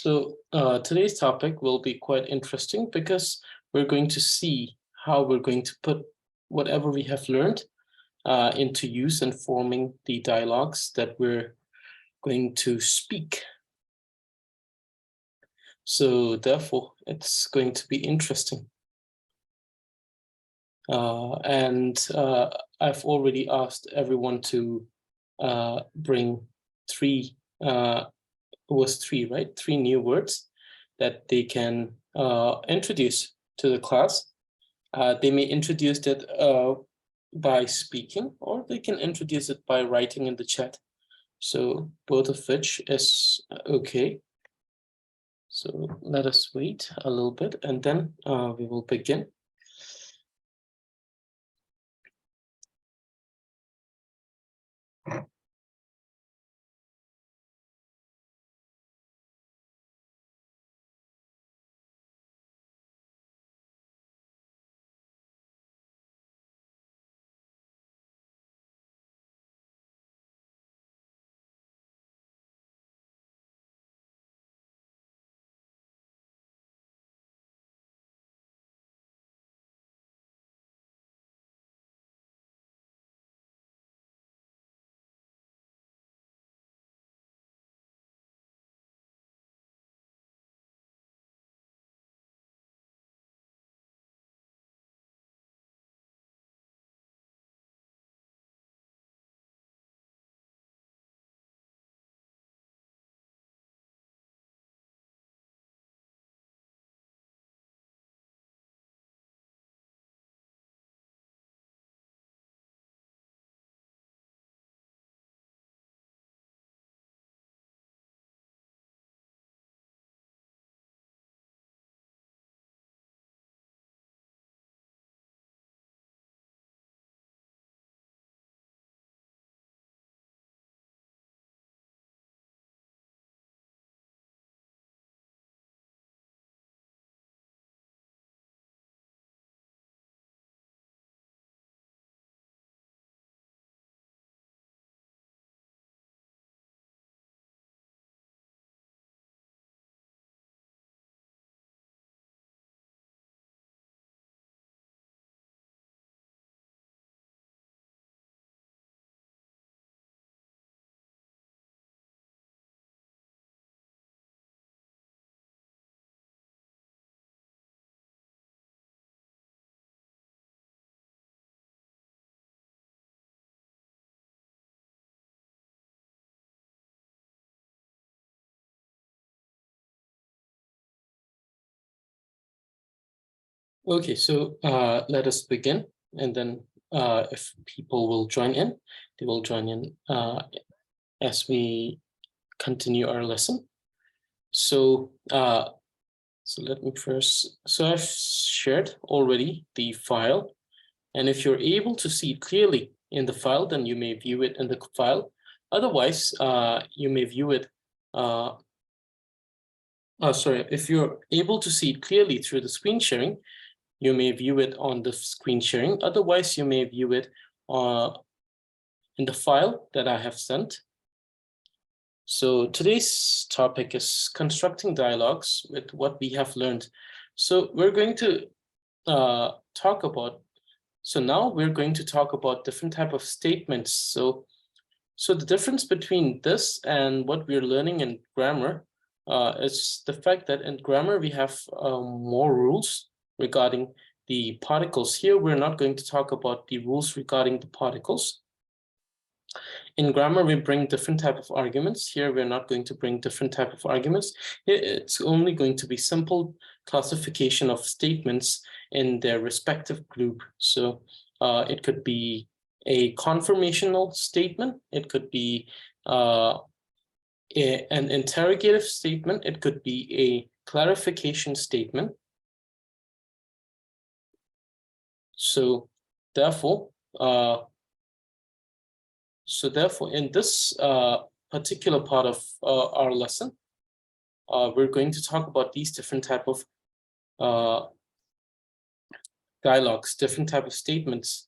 So today's topic will be quite interesting because we're going to see how we're going to put whatever we have learned into use in forming the dialogues that we're going to speak. So therefore, it's going to be interesting. I've already asked everyone to bring three new words that they can introduce to the class. They may introduce it by speaking, or they can introduce it by writing in the chat. So both of which is okay. So let us wait a little bit and then we will begin. Okay, so let us begin, and then if people will join in, they will join in as we continue our lesson. So so let me first, so I've shared already the file, and if you're able to see it clearly in the file, then you may view it in the file. Otherwise, you may view it, if you're able to see it clearly through the screen sharing, you may view it on the screen sharing. Otherwise, you may view it in the file that I have sent. So today's topic is constructing dialogues with what we have learned. So we're going to talk about, so now we're going to talk about different type of statements. So the difference between this and what we're learning in grammar is the fact that in grammar we have more rules regarding the particles. Here we're not going to talk about the rules regarding the particles. In grammar, we bring different type of arguments. Here, we're not going to bring different type of arguments. It's only going to be simple classification of statements in their respective group. So it could be a confirmational statement. It could be an interrogative statement. It could be a clarification statement. So therefore, in this particular part of our lesson, we're going to talk about these different type of dialogues, different type of statements.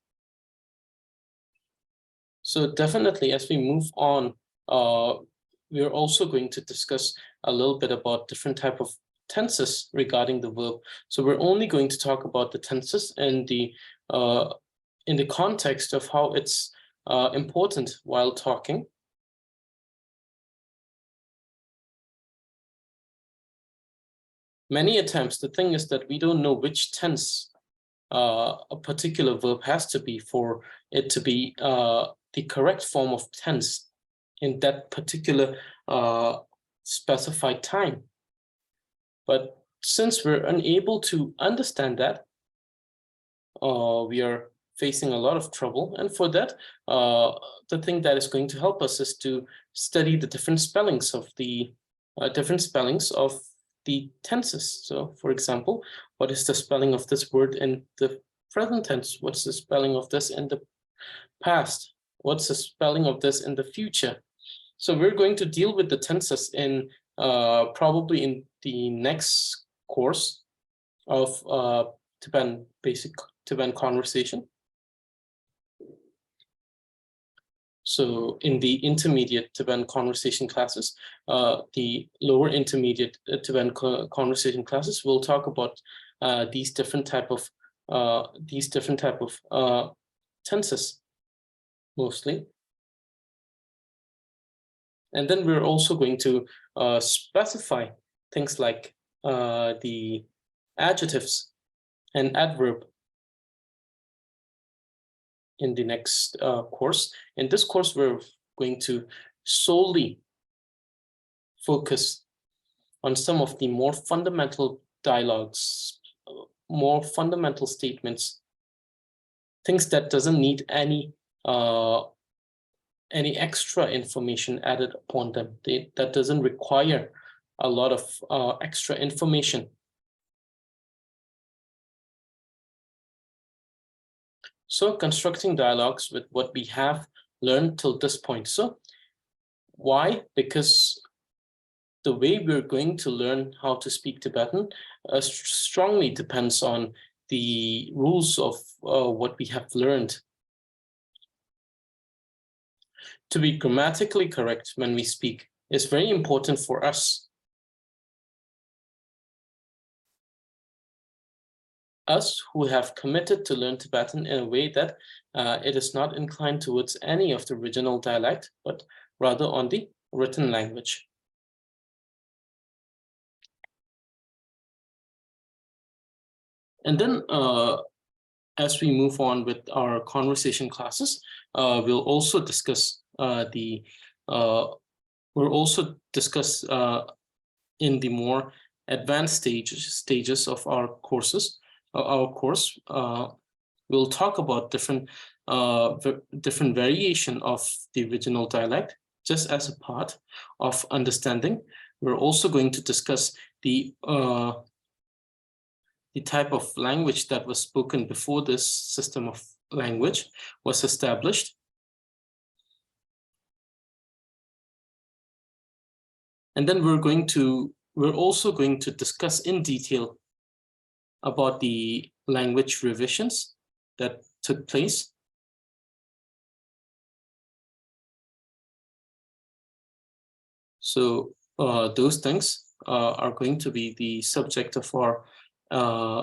So definitely, as we move on we're also going to discuss a little bit about different type of tenses regarding the verb. So we're only going to talk about the tenses in the context of how it's important while talking. Many times, the thing is that we don't know which tense a particular verb has to be for it to be the correct form of tense in that particular specified time. But since we're unable to understand that, we are facing a lot of trouble. And for that, the thing that is going to help us is to study the different spellings of the tenses. So, for example, what is the spelling of this word in the present tense? What's the spelling of this in the past? What's the spelling of this in the future? So we're going to deal with the tenses in probably in the next course of Tibetan Basic Conversation. So in the intermediate Tibetan conversation classes, the lower intermediate Tibetan conversation classes, we'll talk about these different type of tenses mostly. And then we're also going to specify things like the adjectives and adverb in the next course. In this course, we're going to solely focus on some of the more fundamental dialogues, more fundamental statements, things that doesn't need any extra information added upon them. That doesn't require a lot of extra information. So constructing dialogues with what we have learned till this point. So why? Because the way we're going to learn how to speak Tibetan strongly depends on the rules of what we have learned. To be grammatically correct when we speak is very important for us. Us who have committed to learn Tibetan in a way that it is not inclined towards any of the original dialect, but rather on the written language. And then as we move on with our conversation classes, we'll also discuss in the more advanced stages of our courses. We'll talk about different variation of the original dialect, just as a part of understanding. We're also going to discuss the type of language that was spoken before this system of language was established. And then we're also going to discuss in detail about the language revisions that took place. So those things are going to be the subject of our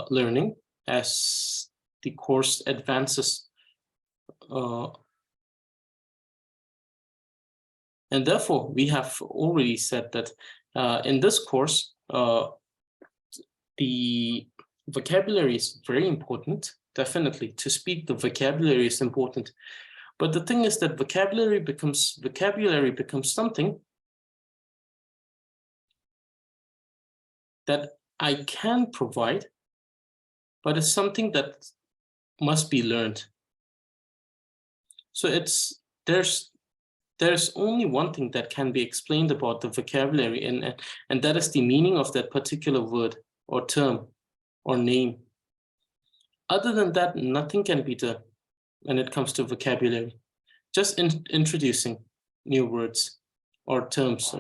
learning as the course advances. And therefore, we have already said that in this course, the vocabulary is very important. Definitely, to speak the vocabulary is important. But the thing is that vocabulary becomes something that I can provide, but it's something that must be learned. So there's only one thing that can be explained about the vocabulary, and that is the meaning of that particular word or term or name. Other than that, nothing can be done when it comes to vocabulary. Just introducing new words or terms,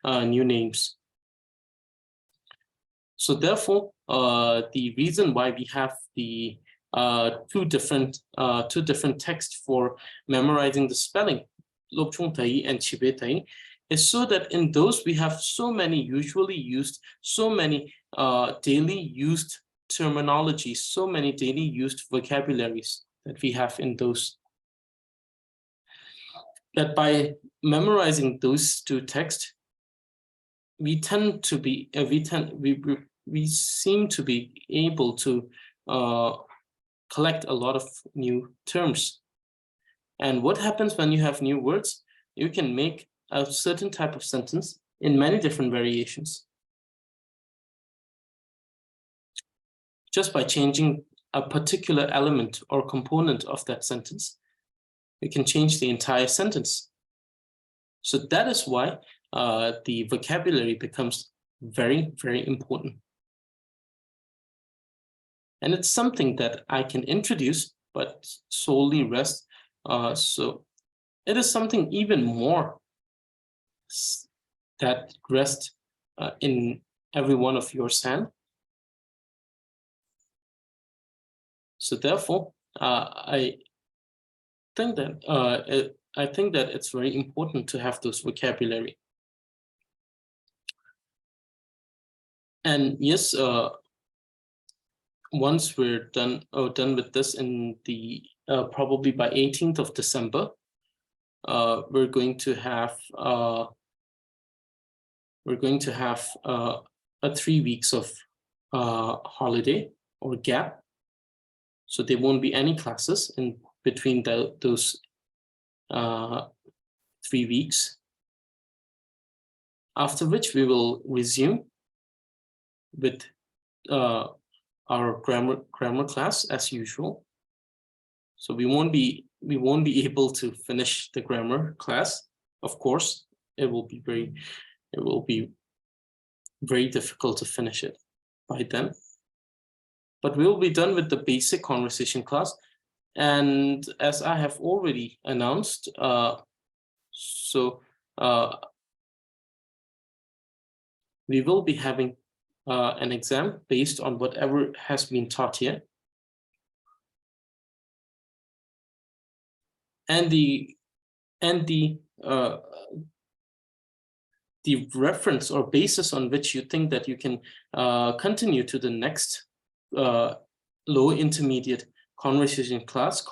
new names. So therefore, the reason why we have the two different texts for memorizing the spelling, Lobchung Tai and Chibe Tai, is so that in those we have so many usually used, so many daily used terminologies, so many daily used vocabularies that we have in those. That by memorizing those two texts, we tend to be, we seem to be able to collect a lot of new terms. And what happens when you have new words? You can make a certain type of sentence in many different variations, just by changing a particular element or component of that sentence. You can change the entire sentence. So that is why the vocabulary becomes very, very important. And it's something that I can introduce, but solely rest. So it is something even more that rests in every one of your hand. So therefore, I think that it's very important to have those vocabulary. And yes, once we're done with this in the probably by 18th of December, we're going to have a 3 weeks of holiday or gap. So there won't be any classes in between those 3 weeks. After which we will resume with our grammar class as usual. So we won't be able to finish the grammar class. Of course, it will be very difficult to finish it by then. But we'll be done with the basic conversation class. And as I have already announced, we will be having an exam based on whatever has been taught here. And the reference or basis on which you think that you can continue to the next low intermediate conversation class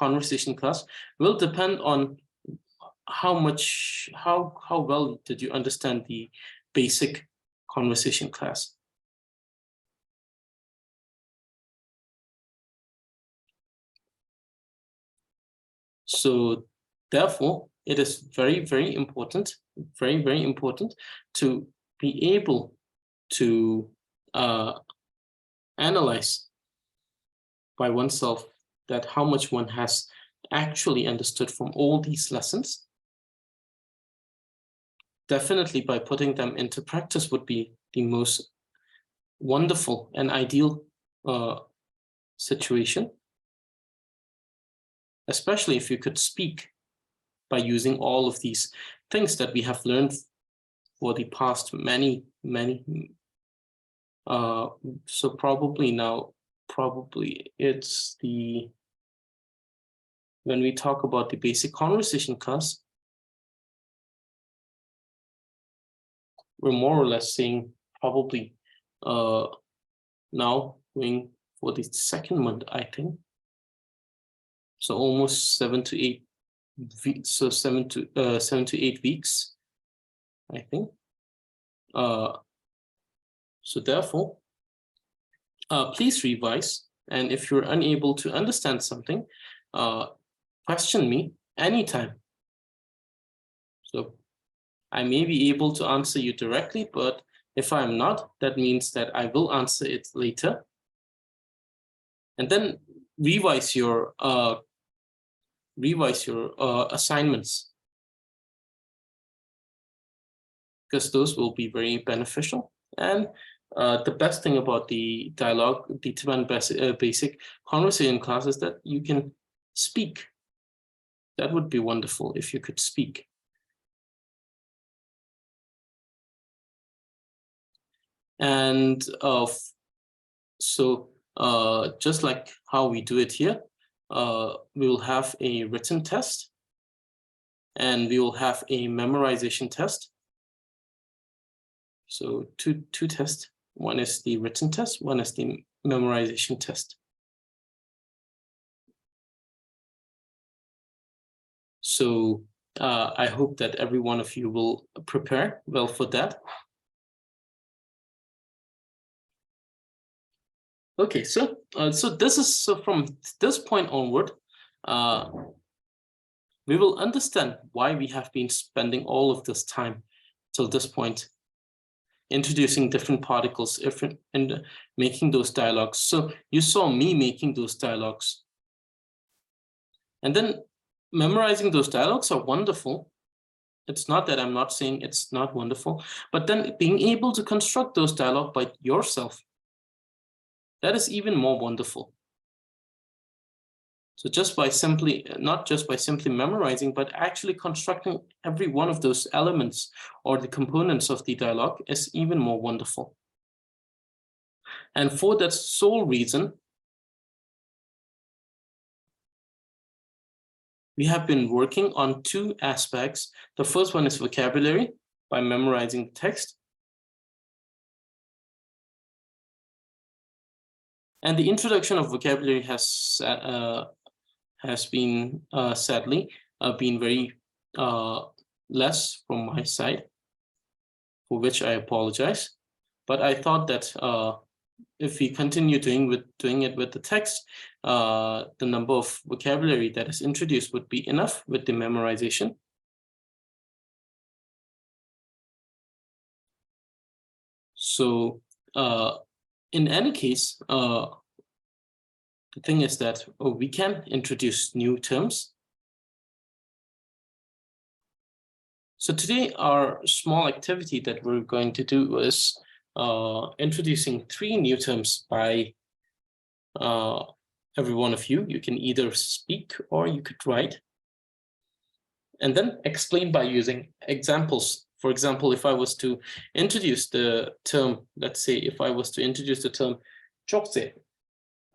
will depend on how well did you understand the basic conversation class. So therefore, it is very, very important, to be able to analyze by oneself that how much one has actually understood from all these lessons. Definitely by putting them into practice would be the most wonderful and ideal situation, especially if you could speak by using all of these things that we have learned for the past many. So probably it's when we talk about the basic conversation class, we're more or less saying probably now going for the second month, I think. So almost 7 to 8 weeks, so 7 to 8 weeks, I think. So therefore, please revise. And if you're unable to understand something, question me anytime. So I may be able to answer you directly, but if I'm not, that means that I will answer it later. And then revise your assignments, because those will be very beneficial. And the best thing about the dialogue, the Tibetan Basic Conversation class, is that you can speak. That would be wonderful if you could speak. And so just like how we do it here, we will have a written test and we will have a memorization test. So two tests. One is the written test, one is the memorization test. So I hope that every one of you will prepare well for that. Okay, so from this point onward, we will understand why we have been spending all of this time till this point, introducing different particles, and making those dialogues. So you saw me making those dialogues. And then memorizing those dialogues are wonderful. It's not that I'm not saying it's not wonderful, but then being able to construct those dialogue by yourself, that is even more wonderful. So not just by simply memorizing, but actually constructing every one of those elements or the components of the dialogue is even more wonderful. And for that sole reason, we have been working on two aspects. The first one is vocabulary, by memorizing the text. And the introduction of vocabulary has been sadly been very less from my side, for which I apologize. But I thought that if we continue doing it with the text, the number of vocabulary that is introduced would be enough with the memorization. So in any case, the thing is that we can introduce new terms. So today, our small activity that we're going to do is introducing 3 new terms by every one of you. You can either speak or you could write. And then explain by using examples. For example, if I was to introduce the term, let's say if I was to introduce the term chokse,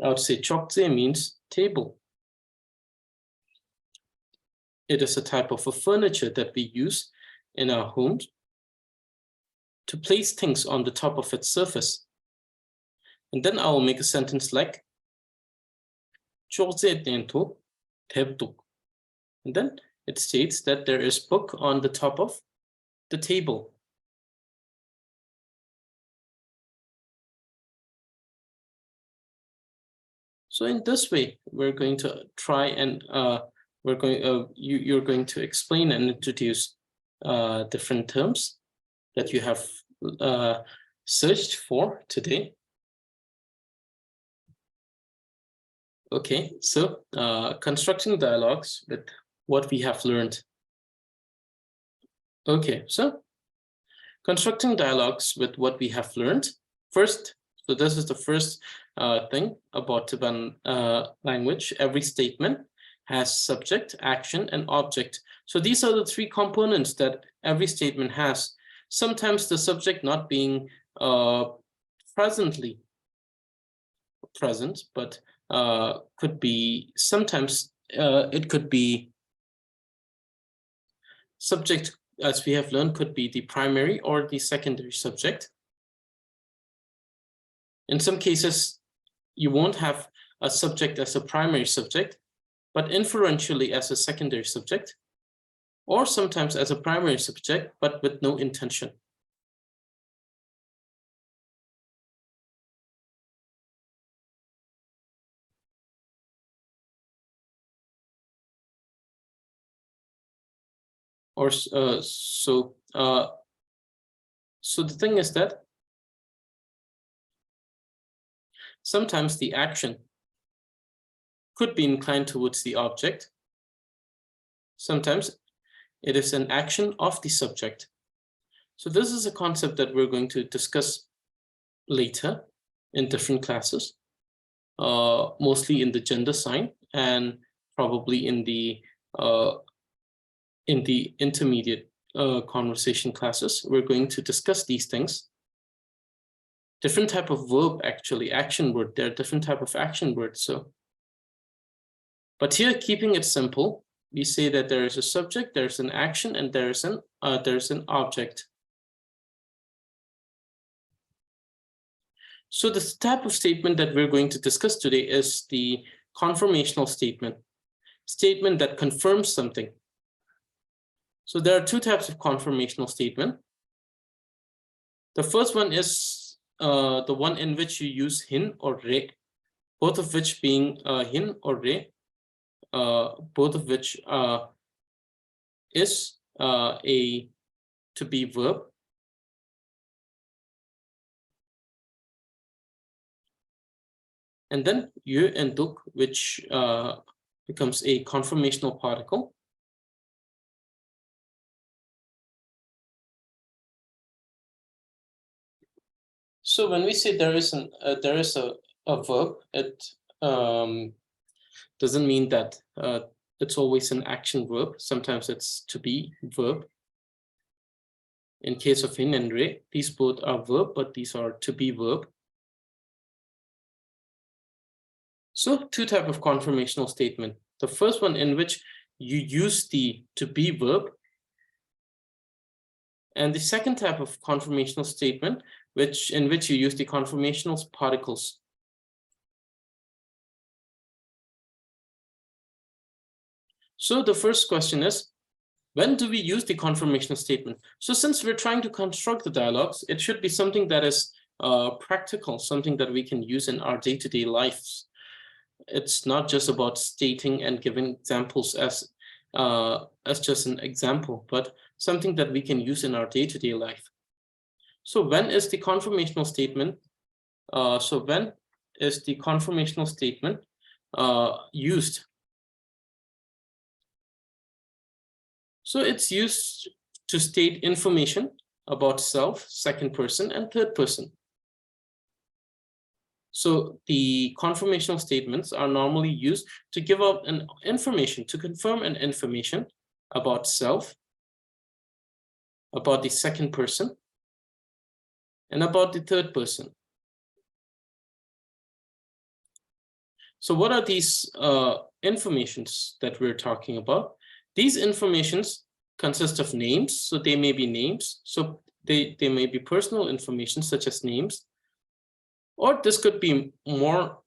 I would say chokse means table. It is a type of a furniture that we use in our homes to place things on the top of its surface. And then I will make a sentence like chokse dento tebduk. And then it states that there is book on the top of the table. So in this way, we're going to try and you're going to explain and introduce different terms that you have searched for today. Okay, so constructing dialogues with what we have learned. Okay, so constructing dialogues with what we have learned. First, so this is the first thing about Tibetan language. Every statement has subject, action, and object. So these are the 3 components that every statement has. Sometimes the subject not being presently present, but could be, sometimes it could be subject, as we have learned, could be the primary or the secondary subject. In some cases, you won't have a subject as a primary subject, but inferentially as a secondary subject, or sometimes as a primary subject, but with no intention. Or so the thing is that sometimes the action could be inclined towards the object. Sometimes it is an action of the subject. So this is a concept that we're going to discuss later in different classes, mostly in the gender sign and probably in the intermediate conversation classes. We're going to discuss these things. Different type of verb, actually, action word. There are different type of action words. So, but here, keeping it simple, we say that there is a subject, there's an action, and there's an object. So the type of statement that we're going to discuss today is the confirmational statement, statement that confirms something. So there are two types of confirmational statement. The first one is the one in which you use hin or re, both of which being hin or re, both of which is a to be verb. And then yu and duk, which becomes a conformational particle. So when we say there is a verb, it doesn't mean that it's always an action verb. Sometimes it's to be verb. In case of hin and re, these both are verb, but these are to be verb. So two types of conformational statement. The first one in which you use the to be verb. And the second type of conformational statement, in which you use the conformational particles. So the first question is, when do we use the conformational statement? So since we're trying to construct the dialogues, it should be something that is practical, something that we can use in our day-to-day lives. It's not just about stating and giving examples as just an example, but something that we can use in our day-to-day life. So when is the conformational statement? When is the conformational statement used? So it's used to state information about self, second person, and third person. So the conformational statements are normally used to give out an information, to confirm an information about self, about the second person, and about the third person. So what are these informations that we're talking about? These informations consist of names, so they may be names. So they may be personal information such as names, or this could be more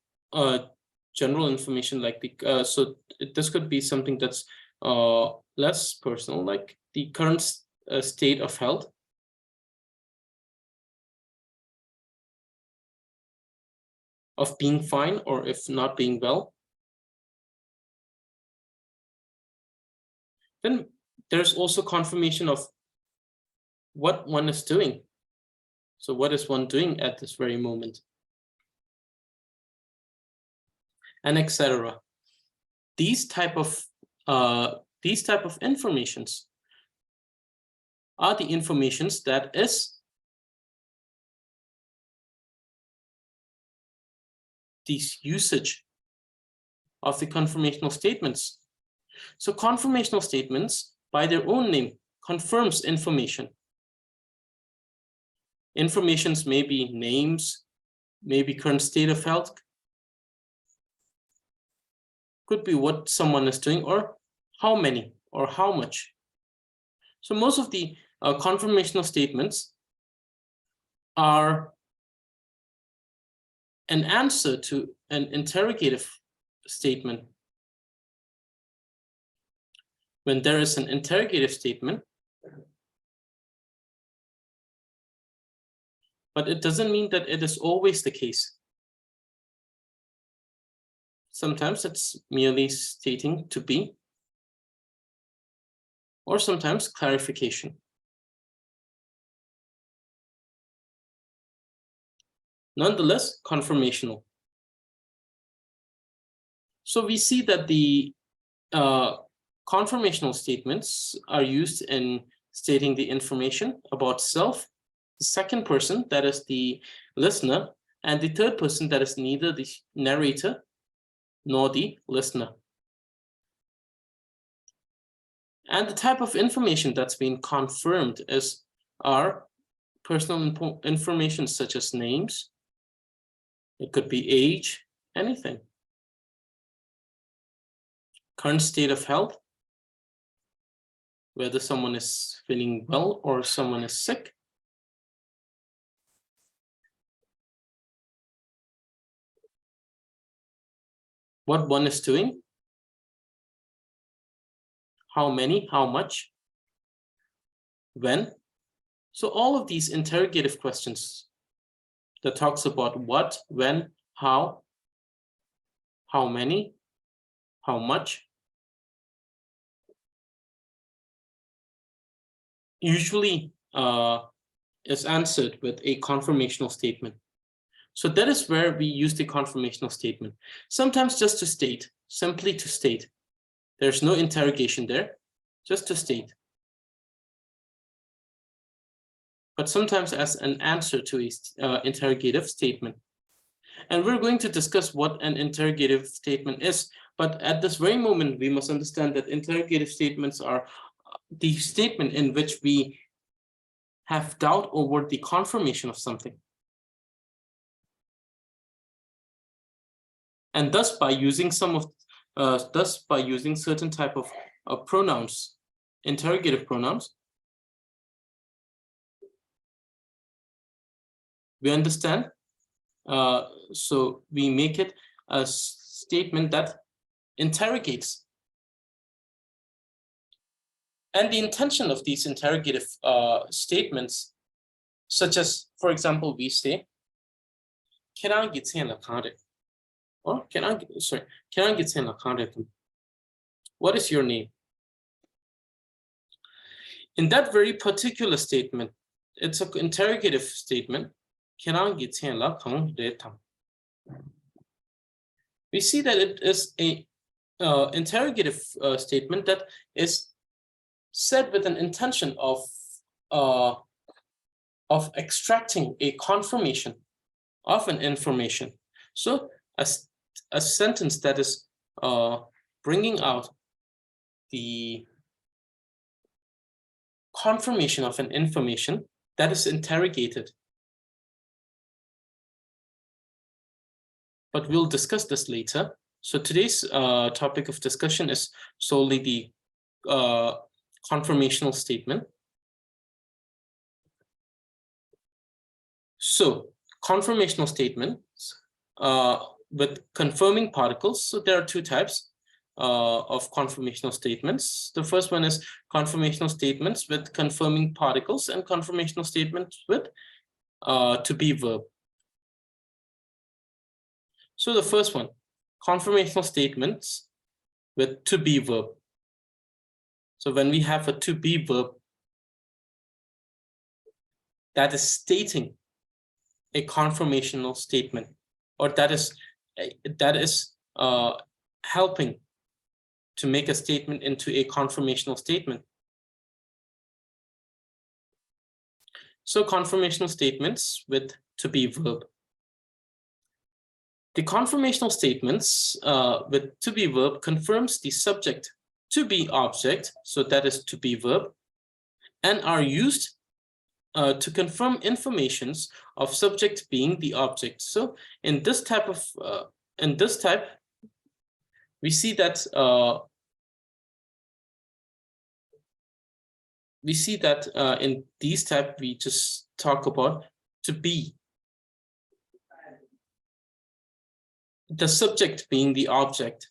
general information like the, this could be something that's less personal, like the current state of health. Of being fine or if not being well. Then there's also confirmation of what one is doing. So what is one doing at this very moment? And etc. These type of informations are the informations that is this usage of the conformational statements. So conformational statements, by their own name, confirms information. Informations may be names, maybe current state of health, could be what someone is doing, or how many, or how much. So most of the conformational statements are an answer to an interrogative statement. When there is an interrogative statement, but it doesn't mean that it is always the case. Sometimes it's merely stating to be, or sometimes clarification. Nonetheless, conformational. So we see that the conformational statements are used in stating the information about self, the second person, that is the listener, and the third person, that is neither the narrator nor the listener. And the type of information that's been confirmed are personal information such as names. It could be age, anything. Current state of health, whether someone is feeling well or someone is sick. what one is doing, how many, how much, when. So all of these interrogative questions that talks about what, when, how many, how much, usually is answered with a confirmational statement. So that is where we use the confirmational statement. Sometimes just to state, simply to state. There's no interrogation there, just to state. But sometimes as an answer to an interrogative statement. And we're going to discuss what an interrogative statement is. But at this very moment, we must understand that interrogative statements are the statement in which we have doubt over the confirmation of something. And thus, by using certain type of pronouns, interrogative pronouns, we understand. So we make it a statement that interrogates. And the intention of these interrogative statements, such as, for example, we say, can I get in a card? Or can I get in a card? What is your name? In that very particular statement, it's an interrogative statement. Can I get in a card? We see that it is a interrogative statement that is said with an intention of extracting a confirmation of an information. So a sentence that is bringing out the confirmation of an information that is interrogated. But we'll discuss this later. So today's topic of discussion is solely the confirmational statement. So confirmational statements with confirming particles. So there are two types of confirmational statements. The first one is confirmational statements with confirming particles, and confirmational statements with to be verb. So the first one, confirmational statements with to be verb. So when we have a to be verb, that is stating a confirmational statement, or that is helping to make a statement into a confirmational statement. So confirmational statements with to be verb. The confirmational statements with to be verb confirms the subject to be object, so that is to be verb, and are used to confirm informations of subject being the object. So in this type, we see that in these type we just talk about to be, the subject being the object.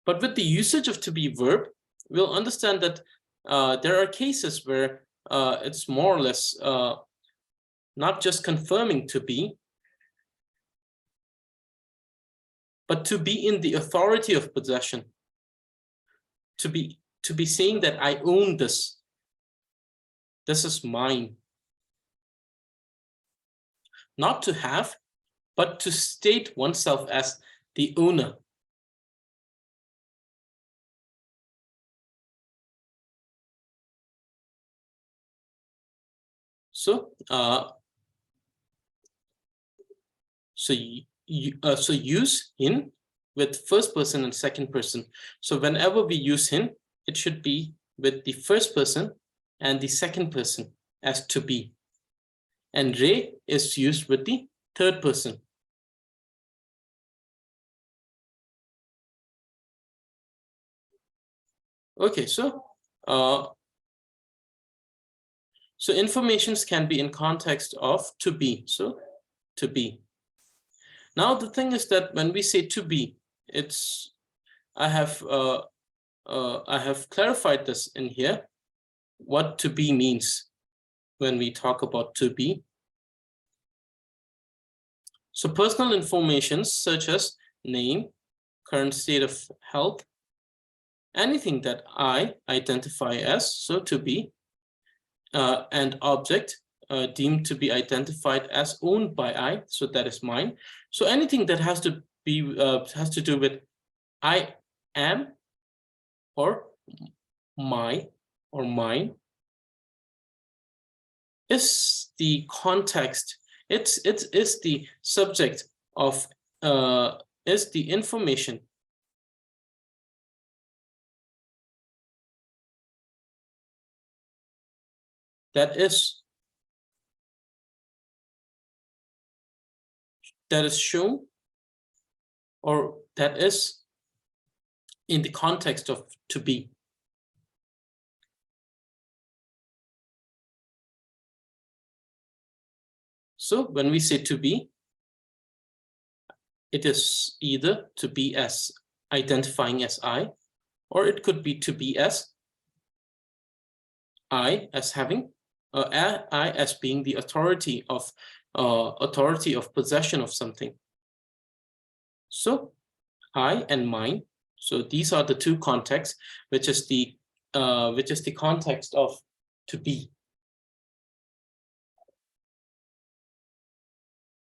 But with the usage of to be verb, we'll understand that there are cases where it's more or less not just confirming to be, but to be in the authority of possession. To be saying that I own this. This is mine. Not to have, but to state oneself as the owner. So, use in with first person and second person. So whenever we use in, it should be with the first person and the second person as to be. And re is used with the third person. Okay, so So informations can be in context of to be. So to be. Now the thing is that when we say to be, I have clarified this in here, what to be means when we talk about to be. So personal information such as name, current state of health, anything that I identify as, so to be, and object deemed to be identified as owned by I, so that is mine. So anything that has to do with I am or my or mine is the context. It is the subject of is the information that is shown, or that is in the context of to be. So when we say to be, it is either to be as identifying as I, or it could be to be as I as having, I as being the authority of possession of something. So I and mine. So these are the two contexts, which is the context of to be.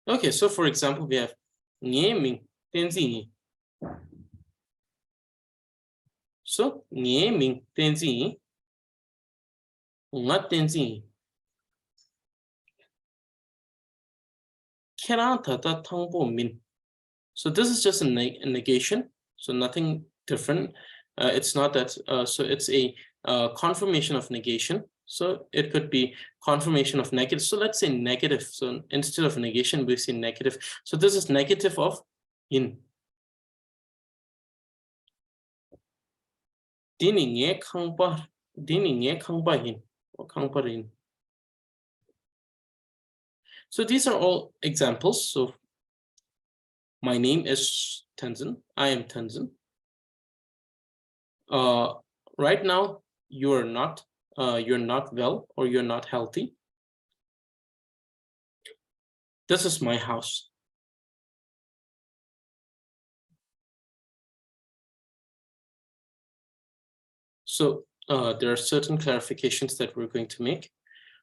Okay, so for example, we have 你名天字你. So 你名天字你, 我天字你. So this is just a negation, so nothing different. It's not that, so it's a confirmation of negation. So it could be confirmation of negative. So let's say negative. So instead of negation, we say negative. So this is negative of in. So these are all examples. So my name is Tenzin. I am Tenzin. Right now, you're not well, or you're not healthy. This is my house. So there are certain clarifications that we're going to make.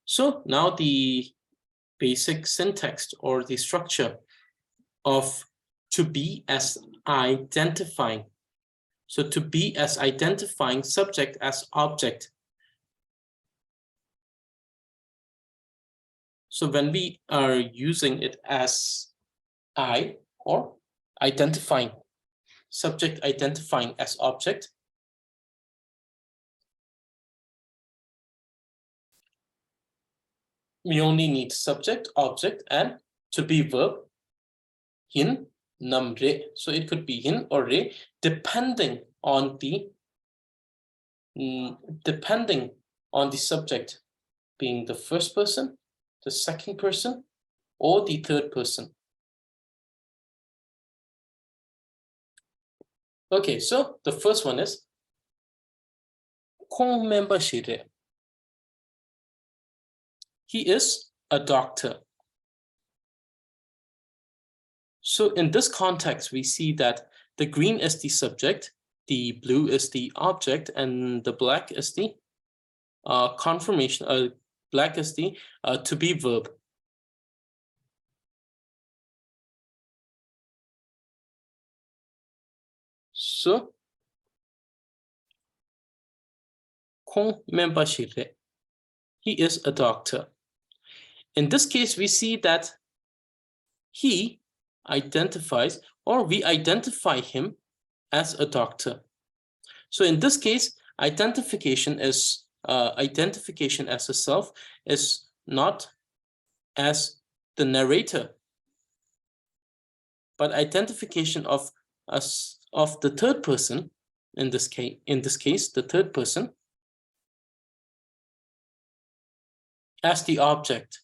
So now the basic syntax or the structure of to be as identifying. So to be as identifying subject as object. So when we are using it as I, or identifying, subject identifying as object, we only need subject, object, and to be verb, hin, nam, re. So it could be hin or re, depending on the subject being the first person, the second person, or the third person. Okay, so the first one is Kong member shire. He is a doctor. So in this context, we see that the green is the subject, the blue is the object, and the black is the confirmation. Black is the to be verb. So Kong member shire. He is a doctor. In this case, we see that he identifies, or we identify him as a doctor. So in this case, identification as a self is not as the narrator, but identification of us, of the third person. In this case, the third person as the object.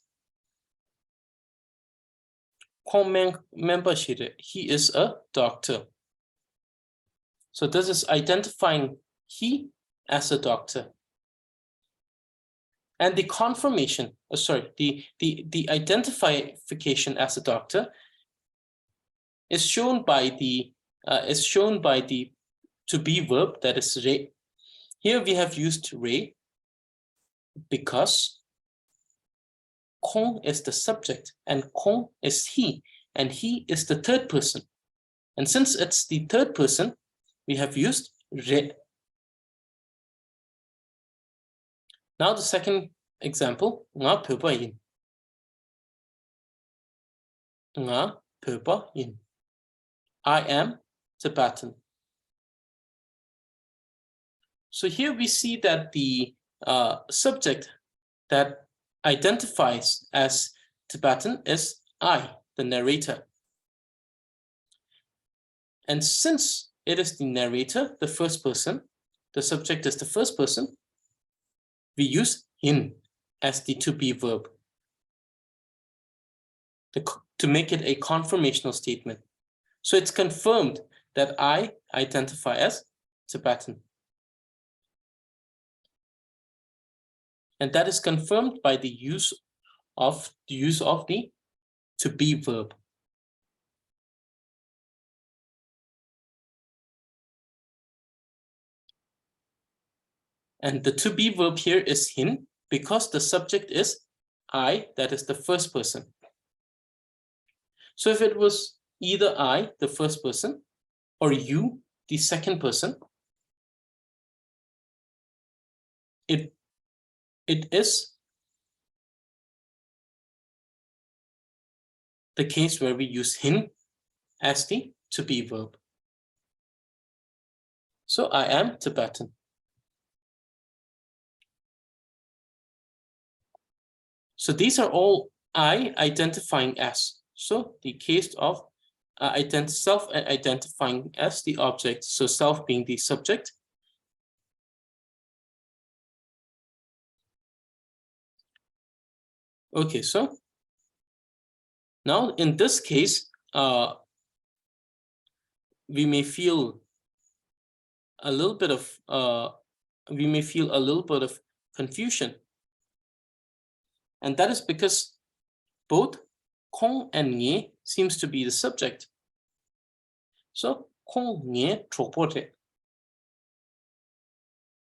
He is a doctor. So this is identifying he as a doctor. And the confirmation, the identification as a doctor is shown by the to be verb, that is re. Here we have used re because Kong is the subject and Kong is he, and he is the third person. And since it's the third person, we have used re. Now the second example, nga pöpa yin. Nga pöpa yin. I am Tibetan. So here we see that the subject that identifies as Tibetan is I, the narrator. And since it is the narrator, the first person, the subject is the first person, we use yin as the to be verb to make it a confirmational statement. So it's confirmed that I identify as Tibetan. And that is confirmed by the use of the to be verb. And the to be verb here is hin because the subject is I, that is the first person. So if it was either I, the first person, or you, the second person, it is the case where we use hin as the to be verb. So I am Tibetan. So these are all I identifying as. So the case of self-identifying as the object, so self being the subject. Okay, so now in this case, we may feel a little bit of confusion. And that is because both Kong and Nye seems to be the subject. So Kong Nye tropote.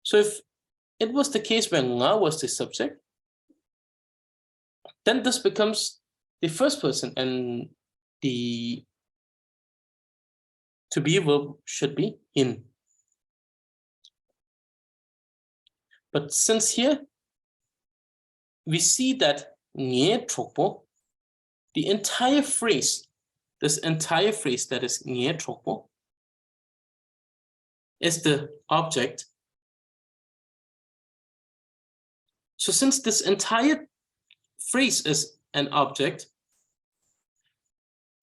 So if it was the case when Nga was the subject, then this becomes the first person and the to be verb should be in. But since here we see that Nye tropo, the entire phrase, this entire phrase that is Nye tropo, is the object. So since this entire phrase is an object,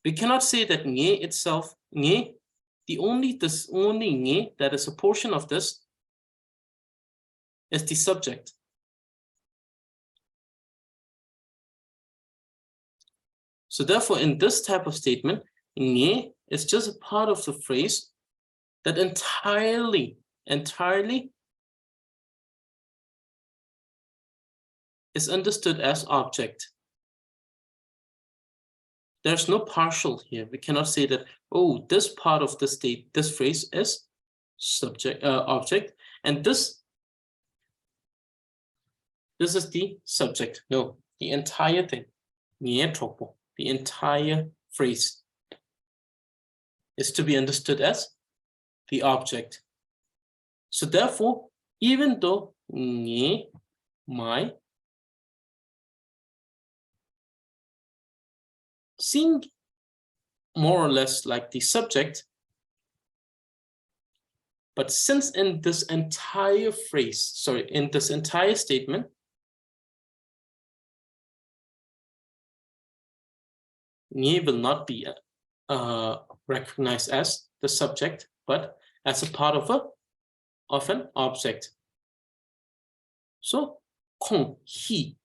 we cannot say that Nye itself, Nye, only Nye that is a portion of this is the subject. So therefore, in this type of statement, Nye is just a part of the phrase that entirely is understood as object. There's no partial here. We cannot say that, oh, this part of this phrase is subject, object, and this is the subject. No, the entire thing, the entire phrase is to be understood as the object. So therefore, even though my seem more or less like the subject, but since in this entire phrase, in this entire statement, Nye will not be recognized as the subject, but as a part of an object. So Kong, he,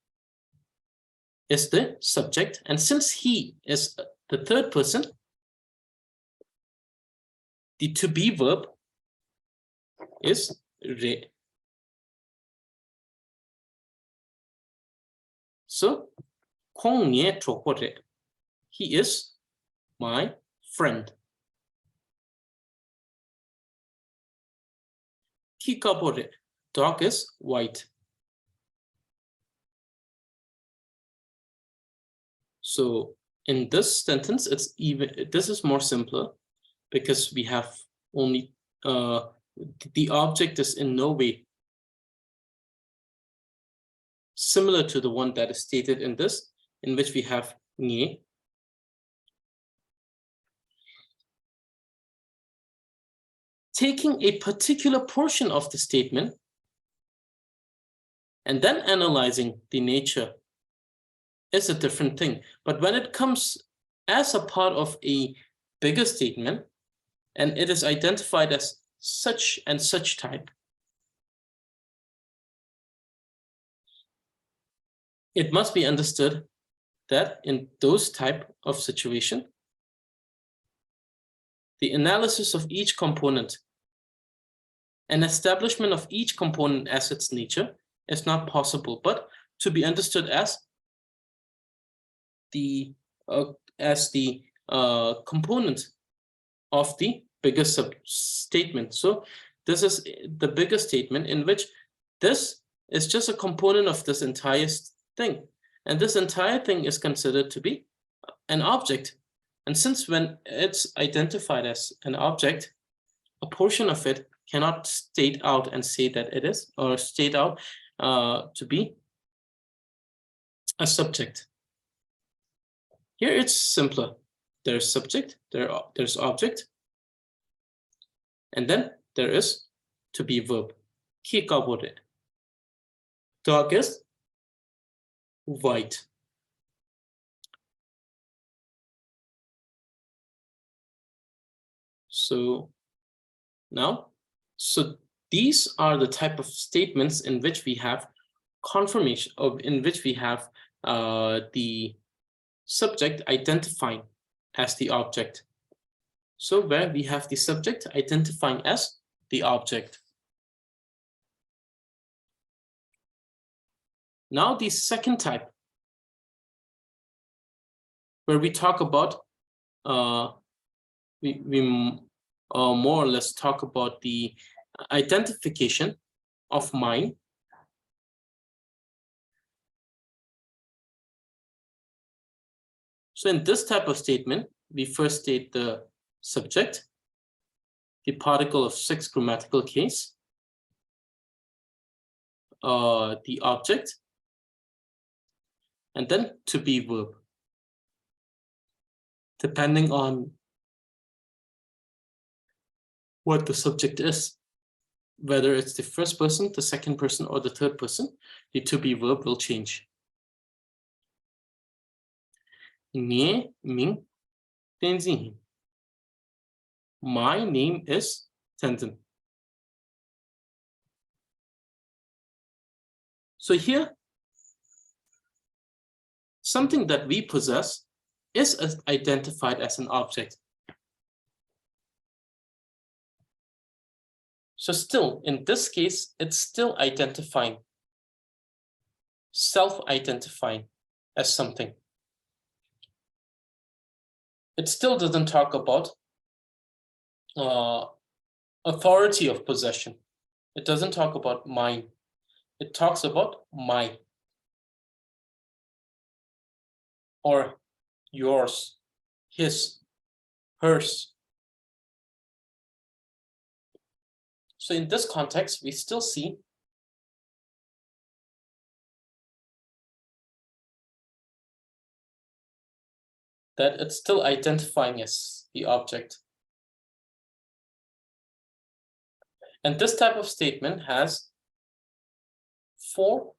is the subject. And since he is the third person, the to be verb is re. So, he is my friend. Dog is white. So in this sentence, this is more simpler because we have only the object is in no way similar to the one that is stated in this, in which we have nye. Taking a particular portion of the statement and then analyzing the nature is a different thing. But when it comes as a part of a bigger statement, and it is identified as such and such type, it must be understood that in those type of situation, the analysis of each component and establishment of each component as its nature is not possible, but to be understood as the component of the bigger statement. So this is the bigger statement in which this is just a component of this entire thing. And this entire thing is considered to be an object. And since when it's identified as an object, a portion of it cannot state out and say that it is, or state out to be a subject. Here it's simpler. There's subject, there's object, and then there is to be verb. Dog is white. So now, these are the type of statements in which we have confirmation of, in which we have the subject identifying as the object. So where we have the subject identifying as the object. Now the second type, where we talk about, we more or less talk about the identification of mind. So in this type of statement, we first state the subject, the particle of 6 grammatical case, the object, and then to be verb, depending on what the subject is. Whether it's the first person, the second person, or the third person, the to be verb will change. Nye Ming Tenzin. My name is Tenzin. So here, something that we possess is identified as an object. So still, in this case, it's still identifying, self-identifying as something. It still doesn't talk about authority of possession. It doesn't talk about mine. It talks about my, or yours, his, hers. So in this context, we still see that it's still identifying as the object. And this type of statement has 4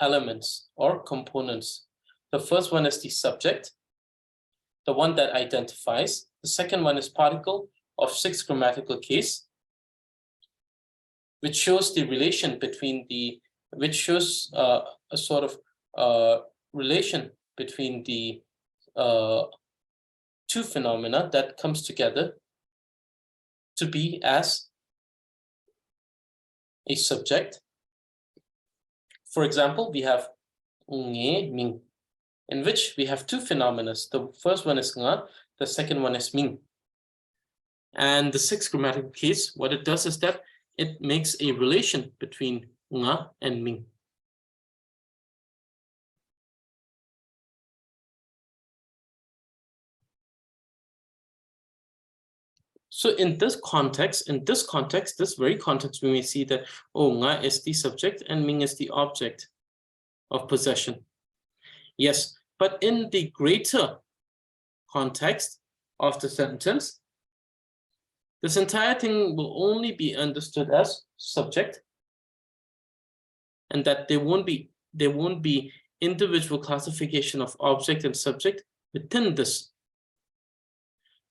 elements or components. The first one is the subject, the one that identifies. The second one is particle of 6 grammatical case, which shows the relation between the, which shows a sort of relation between the two phenomena that comes together to be as a subject. For example, we have nge ming, in which we have two phenomena. The first one is nga, the second one is ming. And the sixth grammatical case, what it does is that it makes a relation between nga and ming. So in this context, this very context, we may see that, oh, nga is the subject and ming is the object of possession. Yes, but in the greater context of the sentence, this entire thing will only be understood as subject, and that there won't be individual classification of object and subject within this,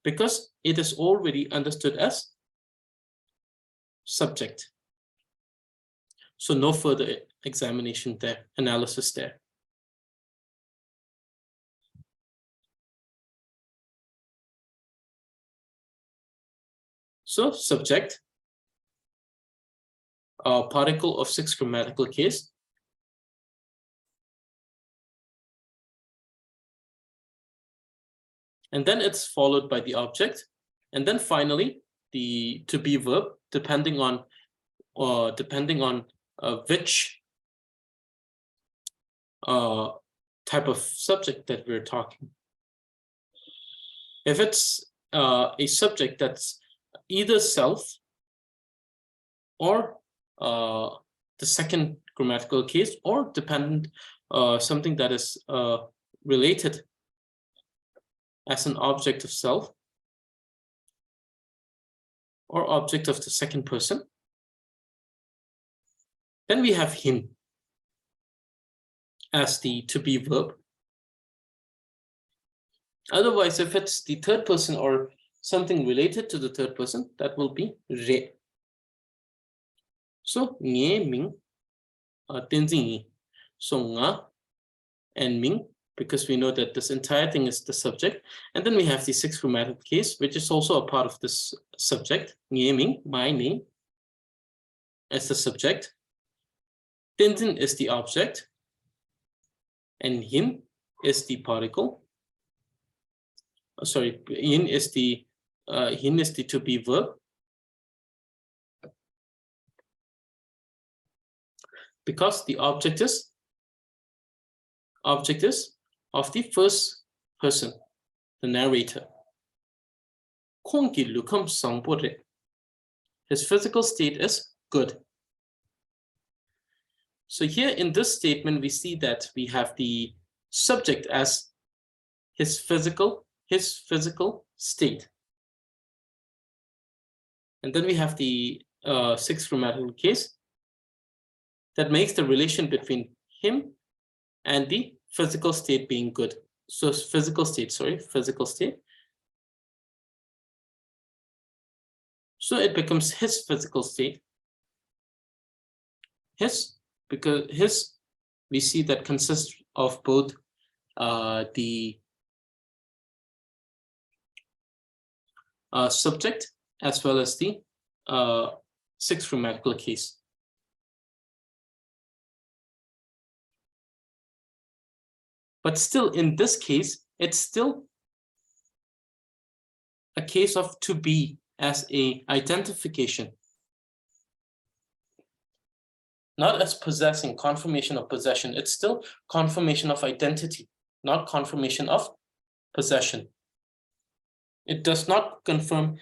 because it is already understood as subject. So no further examination there, analysis there. So subject, particle of sixth grammatical case. And then it's followed by the object. And then finally, the to be verb, depending on which type of subject that we're talking. If it's a subject that's either self or the second grammatical case, or dependent, something that is related as an object of self or object of the second person, then we have him as the to be verb. Otherwise, if it's the third person or something related to the third person, that will be re. So nge ming tenzing yi. So nga and ming, because we know that this entire thing is the subject. And then we have the sixth grammatical case, which is also a part of this subject. Nge ming, my name, as the subject. Tenzin is the object. And hin is the particle. Sorry, hin is the to be verb. Because the object is of the first person, the narrator. His physical state is good. So here in this statement, we see that we have the subject as his physical state. And then we have the sixth grammatical case that makes the relation between him and the physical state being good. So physical state. So it becomes his physical state. Because his, we see that consists of both the subject as well as the sixth grammatical case. But still, in this case, it's still a case of to be as a identification. Not as possessing, confirmation of possession. It's still confirmation of identity, not confirmation of possession. It does not confirm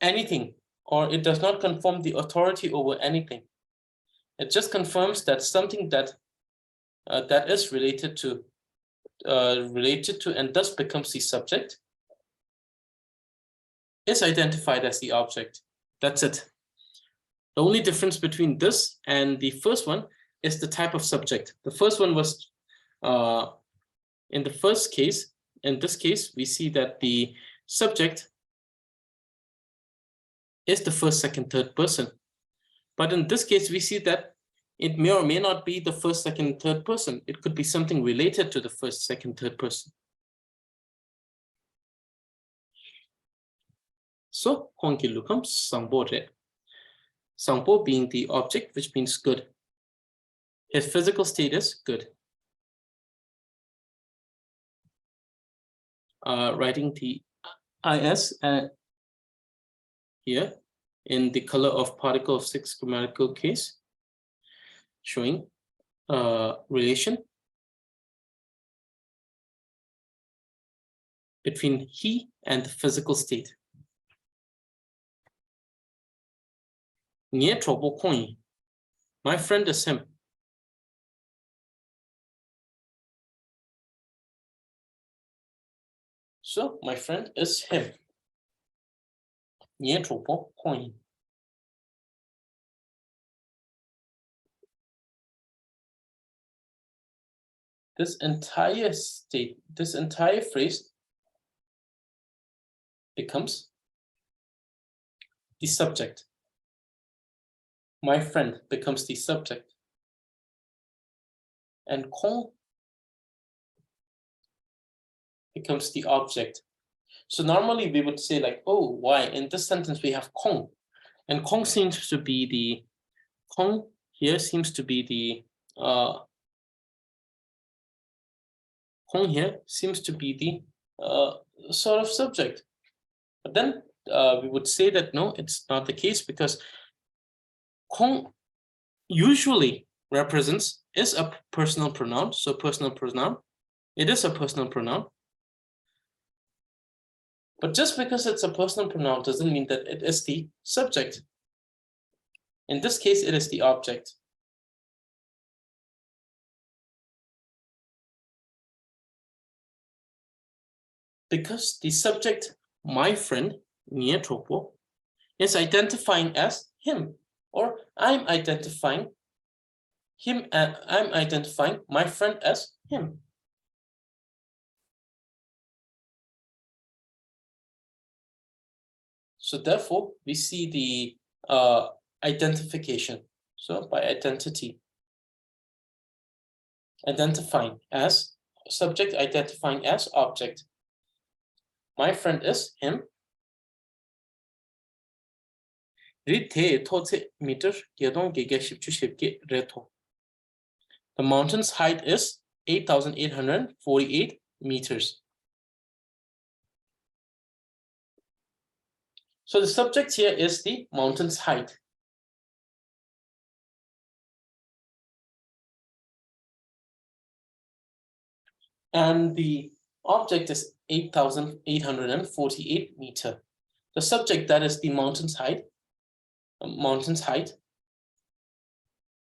anything, or it does not confirm the authority over anything. It just confirms that something that that is related to and thus becomes the subject is identified as the object. That's it. The only difference between this and the first one is the type of subject. The first one was in the first case. In this case, we see that the subject is the first, second, third person. But in this case, we see that it may or may not be the first, second, third person. It could be something related to the first, second, third person. So Hongkilu comes Sangpo Re. Sangpo being the object, which means good. His physical state is good. Writing the IS here in the color of particle of 6 grammatical case, showing relation between he and the physical state. My friend is him. So my friend is him. This entire state, this entire phrase becomes the subject. My friend becomes the subject. And Kong becomes the object. So normally we would say like, oh, why? In this sentence we have Kong. And Kong seems to be the, Kong here seems to be the, Kong here seems to be the sort of subject. But then we would say that no, it's not the case, because Kong usually represents, is a personal pronoun. So personal pronoun, it is a personal pronoun. But just because it's a personal pronoun doesn't mean that it is the subject. In this case, it is the object. Because the subject, my friend, is identifying as him, or I'm identifying him, I'm identifying my friend as him. So therefore, we see the identification. So by identity, identifying as subject, identifying as object. My friend is him. The mountain's height is 8,848 meters. So the subject here is the mountain's height. And the object is 8,848 meters. The subject, that is the mountain's height,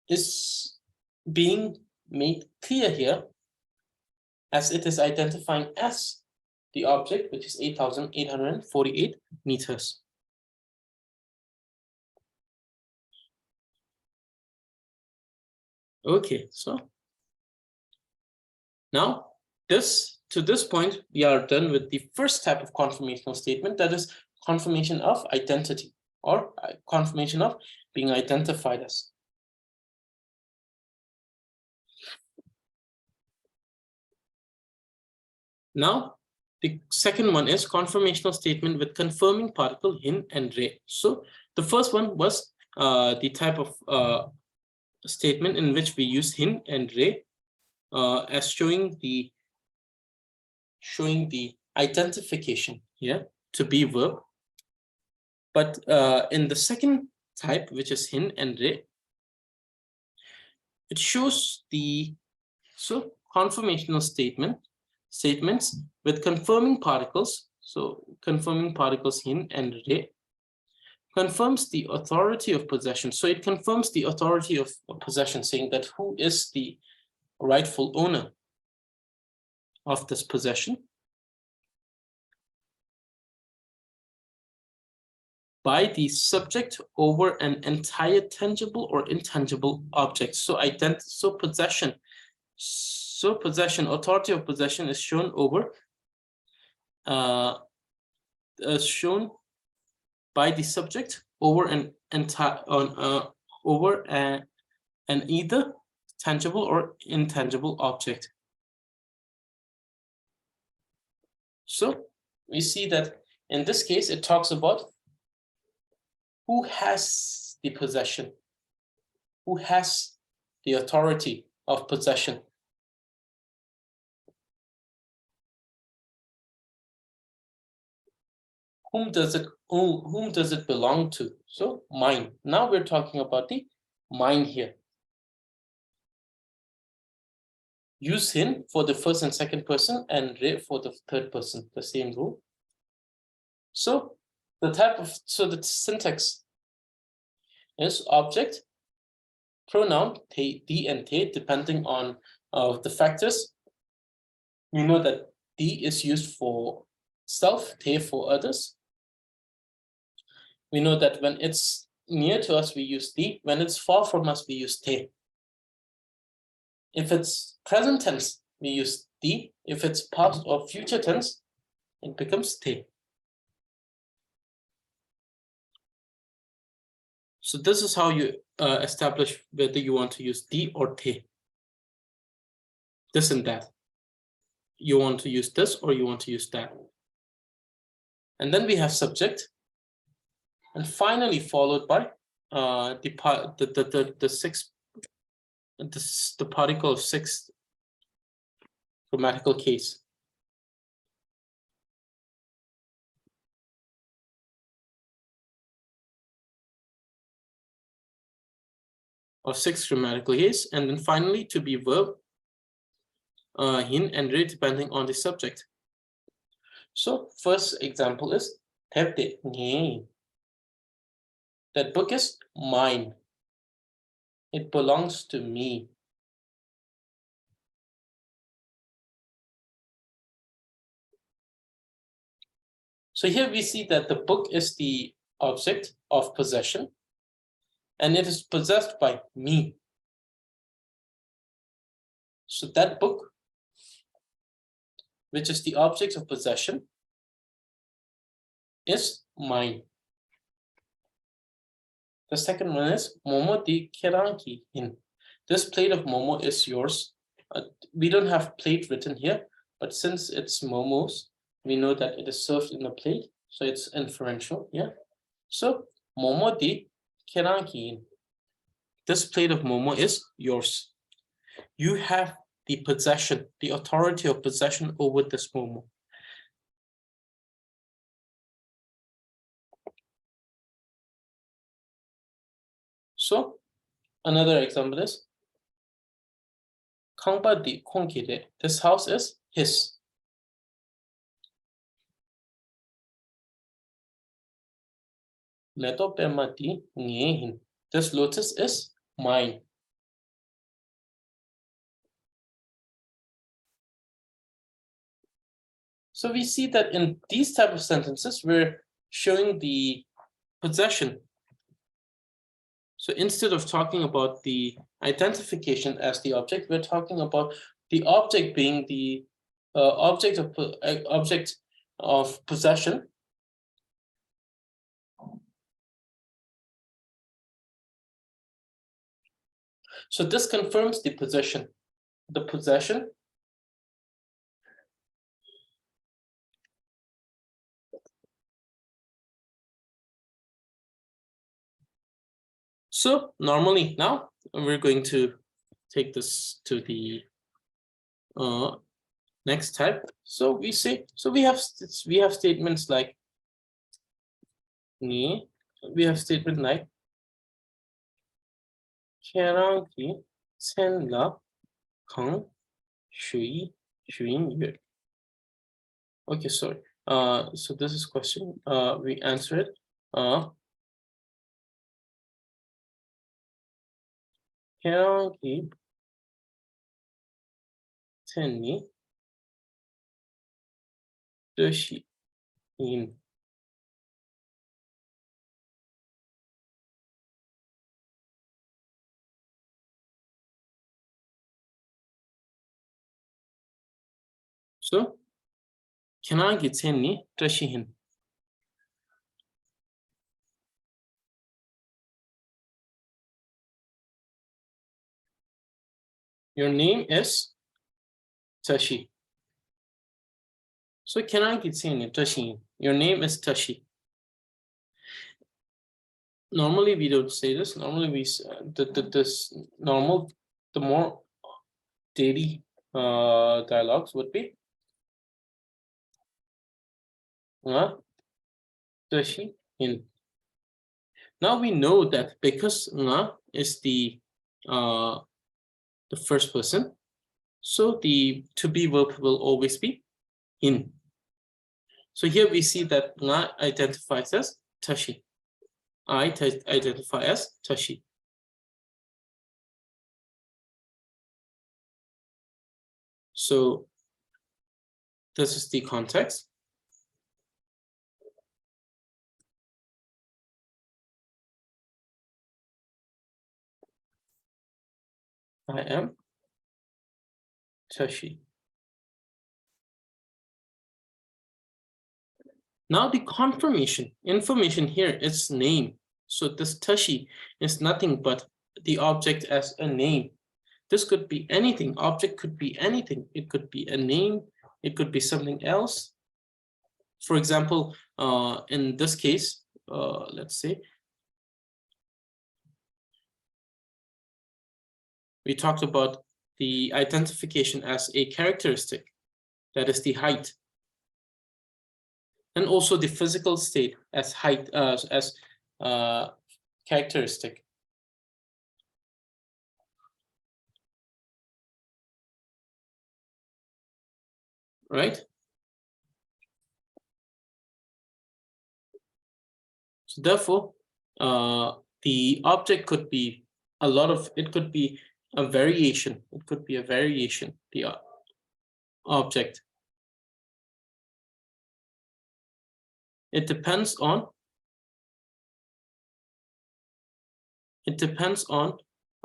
is being made clear here as it is identifying as the object, which is 8,848 meters. Okay, so now to this point, we are done with the first type of confirmational statement, that is confirmation of identity, or confirmation of being identified as. Now, the second one is confirmational statement with confirming particle hin and re. So the first one was the type of statement in which we use hin and re as showing the identification here to be verb. But in the second type, which is hin and re, it shows the confirmational statements with confirming particles. So confirming particles hin and re confirms the authority of possession. So it confirms the authority of possession, saying that who is the rightful owner of this possession by the subject over an entire tangible or intangible object. So possession, authority of possession is shown over shown by the subject over an entire an either tangible or intangible object. So we see that in this case, it talks about who has the possession, who has the authority of possession. Whom does it belong to? So mine. Now we're talking about the mine here. Use hin for the first and second person and re for the third person, the same rule. So the syntax is object, pronoun, te, di, and te, depending on the factors. We know that di is used for self, te for others. We know that when it's near to us, we use di. When it's far from us, we use te. If it's present tense, we use di. If it's past or future tense, it becomes te. So this is how you establish whether you want to use di or te. This and that. You want to use this or you want to use that. And then we have subject. And finally followed by the particle of sixth grammatical case. Or sixth grammatical case, and then finally to be verb, hin and re, depending on the subject. So first example is that book is mine. It belongs to me. So here we see that the book is the object of possession, and it is possessed by me. So that book, which is the object of possession, is mine. The second one is Momo di keranki in. This plate of Momo is yours. We don't have plate written here, but since it's Momo's, we know that it is served in a plate, so it's inferential, yeah. So Momo di keranki in. This plate of Momo is yours. You have the possession, the authority of possession over this Momo. So another example is Kangba di Kongkide. This house is his. Leto Pemati Ngehin. This lotus is mine. So we see that in these type of sentences, we're showing the possession. So instead of talking about the identification as the object, we're talking about the object being the object of possession. So this confirms the possession. The possession So normally now we're going to take this to the next type. So we say, so we have statements like ni, we have statement like kerangi sen la kang shui shuin yue. Okay, sorry. So this is question. We answer it. kerangi sen ni de shi yin. So kerangi sen ni de shi yin. Your name is Tashi. So can I get saying Tashi? Your name is Tashi. Normally we don't say this. Normally we the more daily dialogues would be Tashi in. Now we know that because nga is the first person, so the to be verb will always be in. So here we see that nga identifies as Tashi. I identify as Tashi. So this is the context. I am Tashi. Now the confirmation, information here is name. So this Tashi is nothing but the object as a name. This could be anything. Object could be anything. It could be a name. It could be something else. For example, in this case, let's say, we talked about the identification as a characteristic, that is the height. And also the physical state as height, as characteristic. Right? So therefore, the object could be a lot of, it could be a variation. It could be a variation, the object. It depends on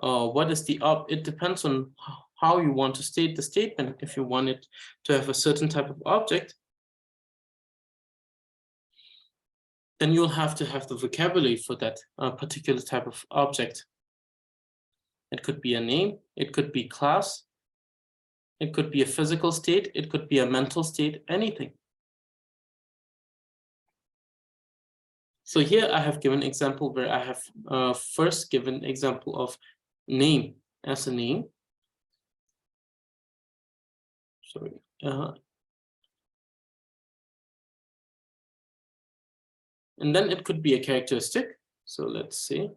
what is the it depends on how you want to state the statement. If you want it to have a certain type of object, then you'll have to have the vocabulary for that particular type of object. It could be a name, it could be class, it could be a physical state, it could be a mental state, anything. So here I have given example where I have first given example of name as a name. Sorry. And then it could be a characteristic. So let's see.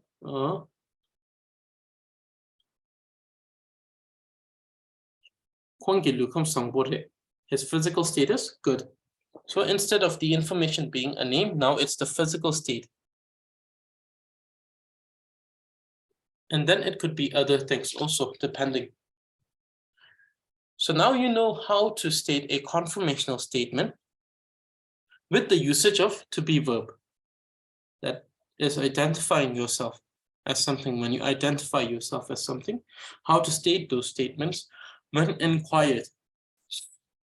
His physical status, good. So instead of the information being a name, now it's the physical state. And then it could be other things also, depending. So now you know how to state a conformational statement with the usage of to be verb. That is identifying yourself as something. When you identify yourself as something, how to state those statements when inquired.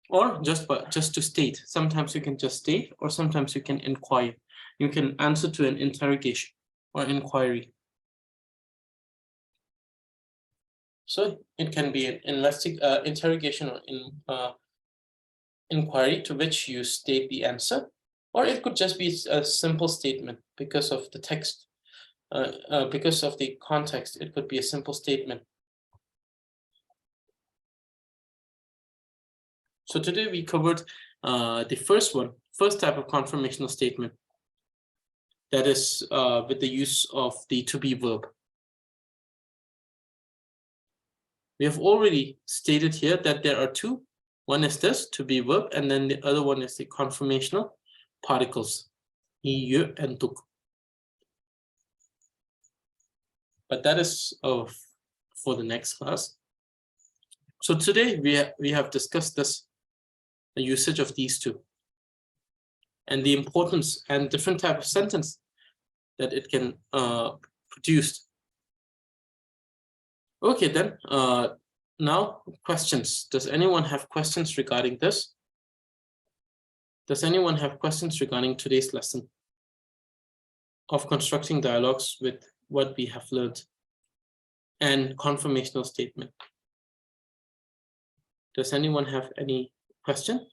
Or just to state. Sometimes you can just state, or sometimes you can inquire. You can answer to an interrogation or inquiry. So it can be an interrogation or inquiry to which you state the answer, or it could just be a simple statement because of the text, because of the context. It could be a simple statement. So today we covered the first type of conformational statement, that is with the use of the to be verb. We have already stated here that there are two. One is this, to be verb, and then the other one is the conformational particles, y, and tuk. But that is for the next class. So today we have discussed this, the usage of these two, and the importance and different type of sentence that it can produce. Okay, then now questions. Does anyone have questions regarding this? Does anyone have questions regarding today's lesson of constructing dialogues with what we have learned and conformational statement? Does anyone have any question?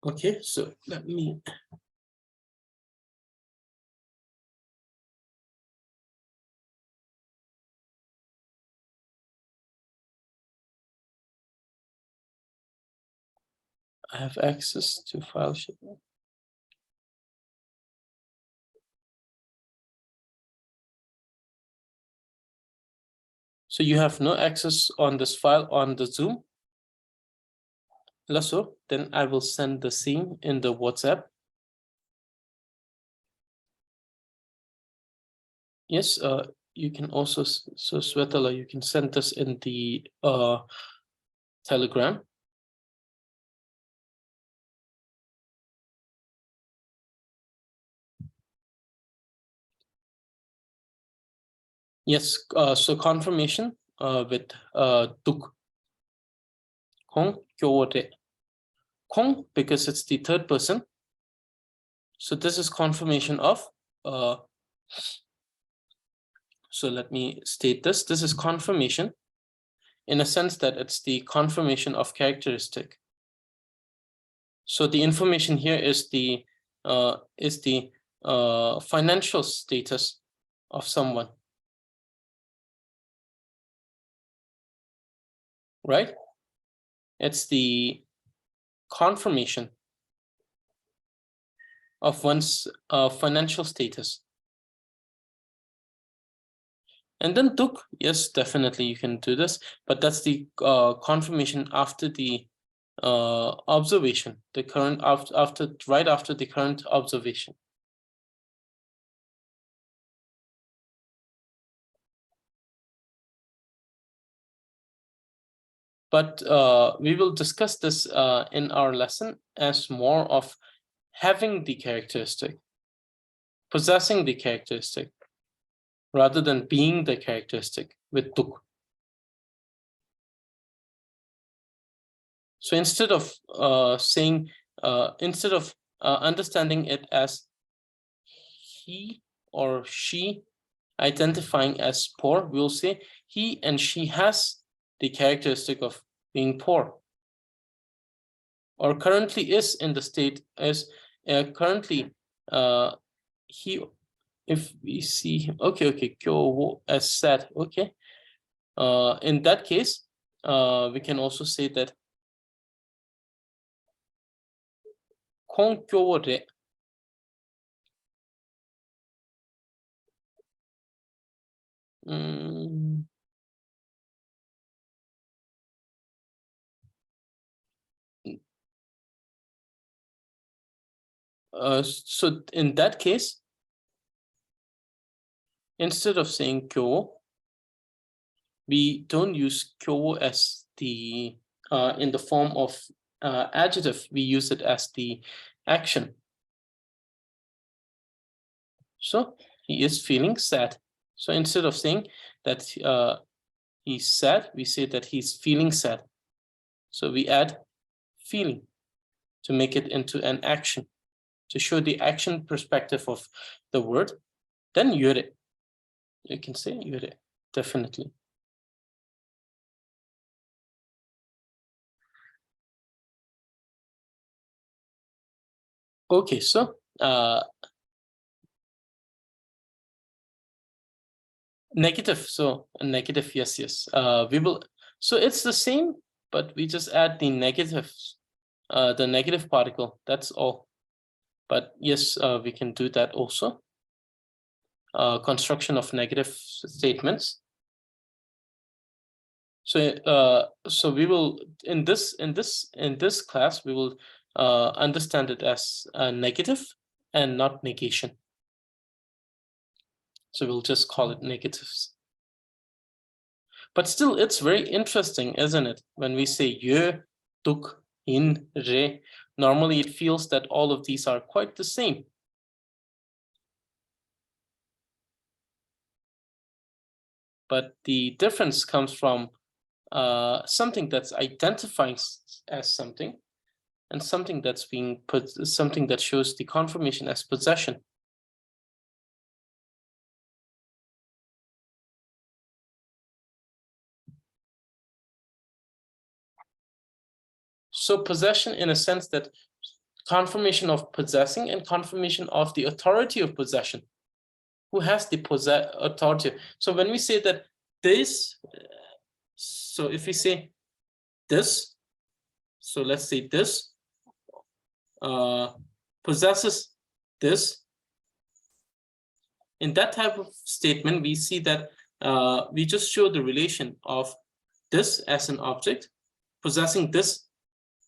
Okay, so let me. I have access to file sharing. So you have no access on this file on the Zoom? Lasso, then I will send the same in the WhatsApp. Yes, you can also, so Svetala, you can send this in the Telegram. Yes, so confirmation with Tuk. Kong Kyote. Kong, because it's the third person. So this is confirmation of, so let me state this. This is confirmation in a sense that it's the confirmation of characteristic. So the information here is the financial status of someone, right? It's the confirmation of one's financial status. And then Tuk, yes, definitely you can do this, but that's the confirmation after the observation, the current right after the current observation. But we will discuss this in our lesson as more of having the characteristic, possessing the characteristic, rather than being the characteristic with Tuk. So instead of understanding it as he or she identifying as poor, we'll say he and she has the characteristic of being poor, or currently is in the state as currently he, if we see him, okay, kyo as sad, okay. In that case, we can also say that konkyo re so in that case, instead of saying kyo, we don't use kyo as the in the form of adjective. We use it as the action. So he is feeling sad. So instead of saying that he's sad, we say that he's feeling sad. So we add feeling to make it into an action, to show the action perspective of the word. Then yore, you can say yore, definitely. Okay, so negative, so negative, yes. We will, so it's the same, but we just add the negative particle, that's all. But yes, we can do that also. Construction of negative statements. So so we will in this class we will understand it as negative and not negation. So we'll just call it negatives. But still, it's very interesting, isn't it? When we say ye, tuk, in, re, normally it feels that all of these are quite the same. But the difference comes from something that's identifying as something, and something that's being put, something that shows the confirmation as possession. So possession, in a sense, that confirmation of possessing and confirmation of the authority of possession. Who has the authority? So when we say that this, so if we say this, so let's say this possesses this. In that type of statement, we see that we just show the relation of this as an object, possessing this,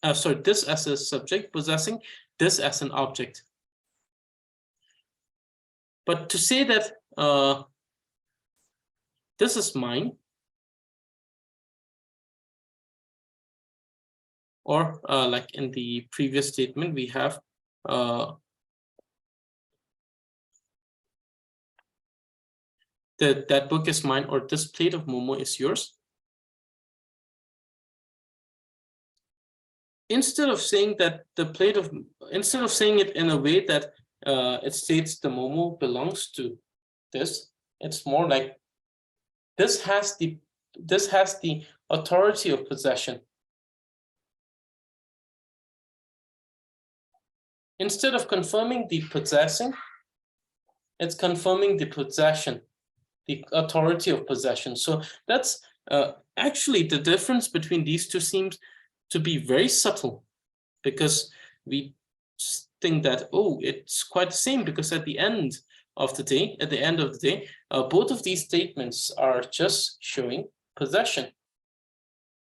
this as a subject, possessing this as an object. But to say that this is mine, or like in the previous statement, we have that book is mine, or this plate of momo is yours. Instead of saying that the plate of, instead of saying it in a way that it states the momo belongs to this, it's more like this has the authority of possession. Instead of confirming the possessing, it's confirming the possession, the authority of possession. So that's actually the difference between these two seems to be very subtle, because we think that, oh, it's quite the same, because at the end of the day, both of these statements are just showing possession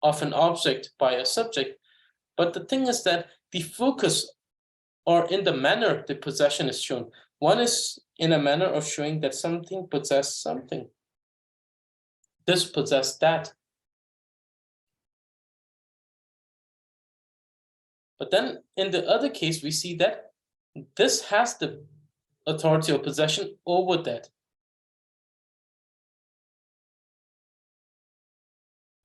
of an object by a subject. But the thing is that the focus, or in the manner the possession is shown, one is in a manner of showing that something possessed something. This possessed that. But then in the other case, we see that this has the authority of possession over that.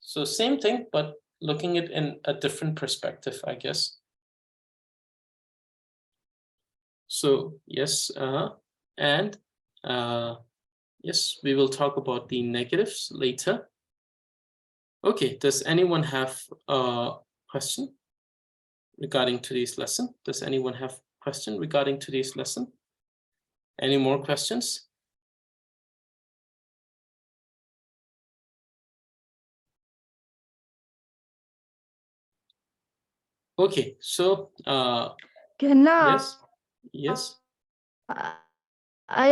So same thing, but looking at it in a different perspective, I guess. So yes, and yes, we will talk about the negatives later. Okay, does anyone have a question regarding today's lesson? Does anyone have a question regarding today's lesson? Any more questions? Okay, so yes, yes. I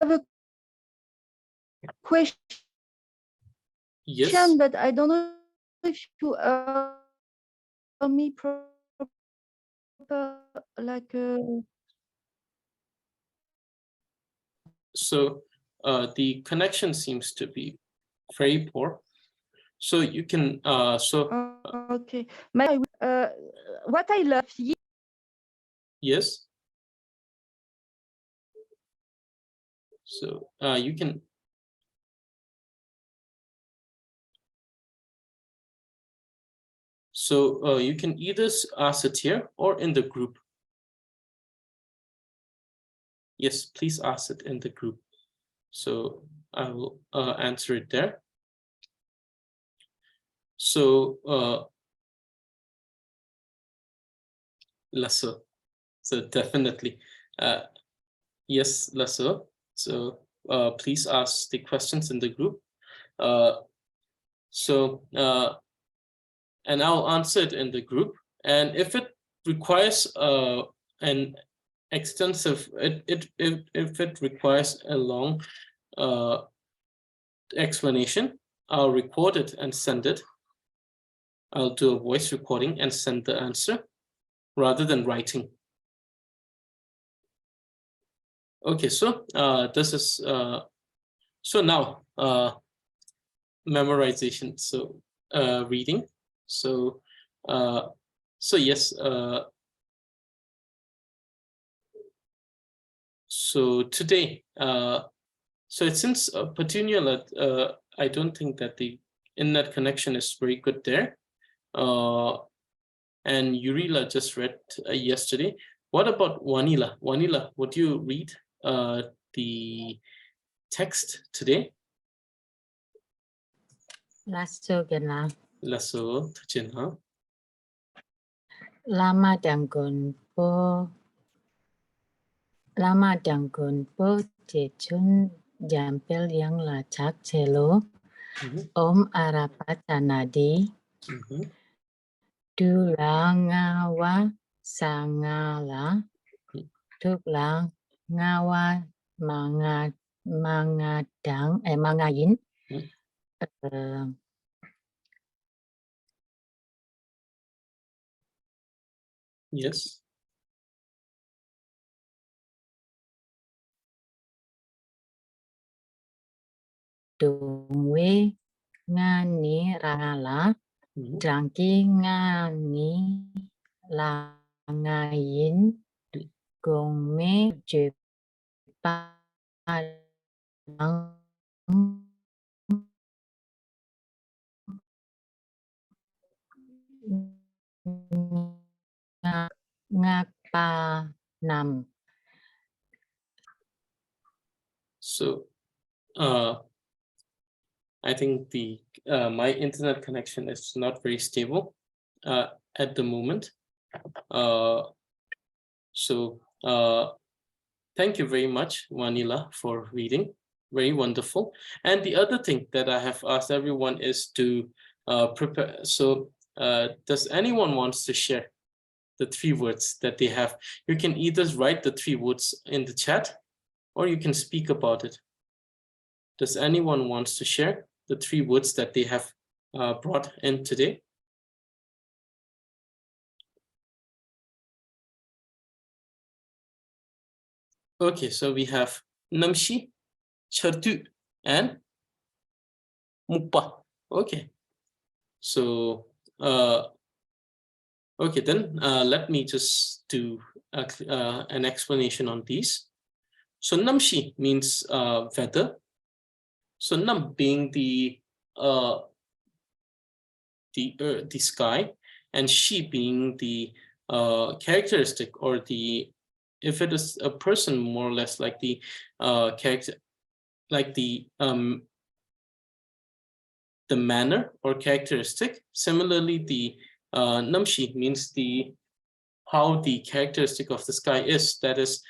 have a question. Yes. But I don't know if you heard me proper, like. So the connection seems to be very poor. So you can Okay. What I love. Yes. So you can. So you can either ask it here or in the group. Yes, please ask it in the group. So I will answer it there. So Lasso. So definitely. Yes, Lasso. So please ask the questions in the group. And I'll answer it in the group. And if it requires an extensive, if it requires a long explanation, I'll record it and send it. I'll do a voice recording and send the answer rather than writing. Okay, so this is so now memorization. So reading. So yes. So today, so since Petunia, I don't think that the internet connection is very good there. And Yurila just read yesterday. What about Wanila? Wanila, would you read the text today? Lasso gana. Lasso Tachinha. Lama dangun po. Lama dangun po jechun jampel yang lacak celo. Om arapatanadi. Dulangawa sangala. Tuklang ngawa mangayin. Yes. Dungwe ngani rangala. Drangki ngani langayin. Gongme jepa nam. So I think the my internet connection is not very stable at the moment. So thank you very much, Wanila, for reading. Very wonderful. And the other thing that I have asked everyone is to prepare. So does anyone wants to share the 3 words that they have? You can either write the 3 words in the chat or you can speak about it. Does anyone wants to share the 3 words that they have brought in today? Okay, so we have Namshi, Chartu, and Mukpa. Okay, so okay, then let me just do an explanation on these. So Namshi means feather. So Nam being the sky, and Shi being the characteristic, or the, if it is a person, more or less like the character, like the manner or characteristic. Similarly, the Namshi means the how the characteristic of the sky is. That is,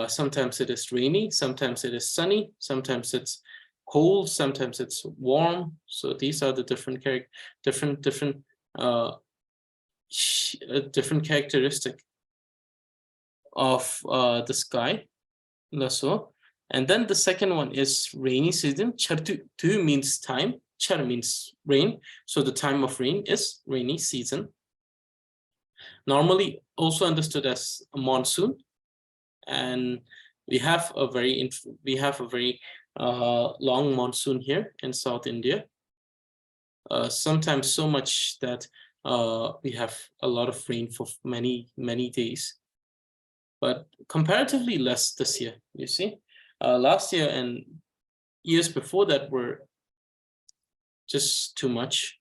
sometimes it is rainy, sometimes it is sunny, sometimes it's cold, sometimes it's warm. So these are the different characteristic of the sky. So, and then the second one is rainy season. Chartu means time. Char means rain. So the time of rain is rainy season. Normally also understood as a monsoon. And we have a very long monsoon here in South India. Sometimes so much that we have a lot of rain for many days, but comparatively less this year. You see, last year and years before that were just too much.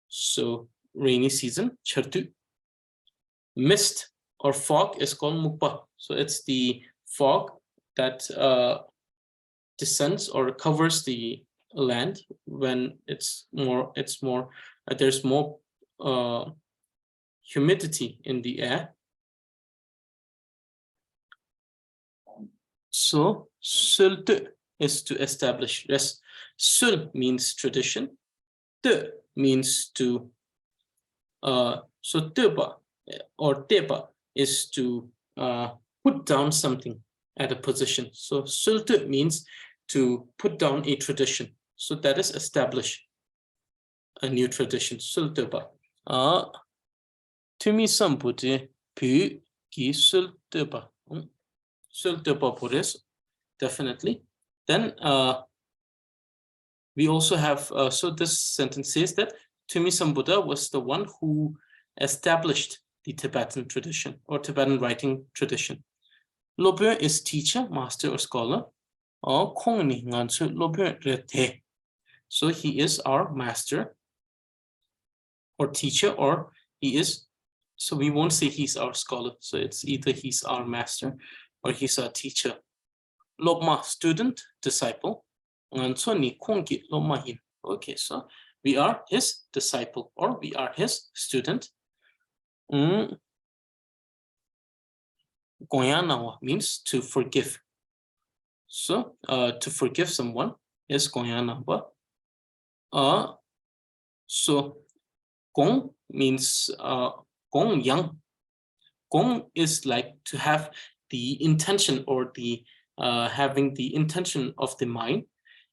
So rainy season, Chartu. Mist or fog is called Mukpa. So it's the fog that descends or covers the land when there's more humidity in the air. So Sultu is to establish. Yes, Sul means tradition. Tu means to so Tuba or Teba is to put down something at a position. So Sultu means to put down a tradition. So that is establish a new tradition. Sultuba. Tumi Samputi Pu Ki Sultuba. Sultuba Puris, definitely. Then we also have, so this sentence says that Tumi Sambuddha was the one who established the Tibetan tradition or Tibetan writing tradition. Lobyo is teacher, master, or scholar. Or Kongni Ngansu Lobyo Rete. So he is our master or teacher, or he is, so we won't say he's our scholar. So it's either he's our master or he's our teacher. Loma, student, disciple. Okay, so we are his disciple or we are his student. Goyanawa means to forgive. So to forgive someone is goyanawa. So gong means gong yang. Gong is like to have the intention or the having the intention of the mind.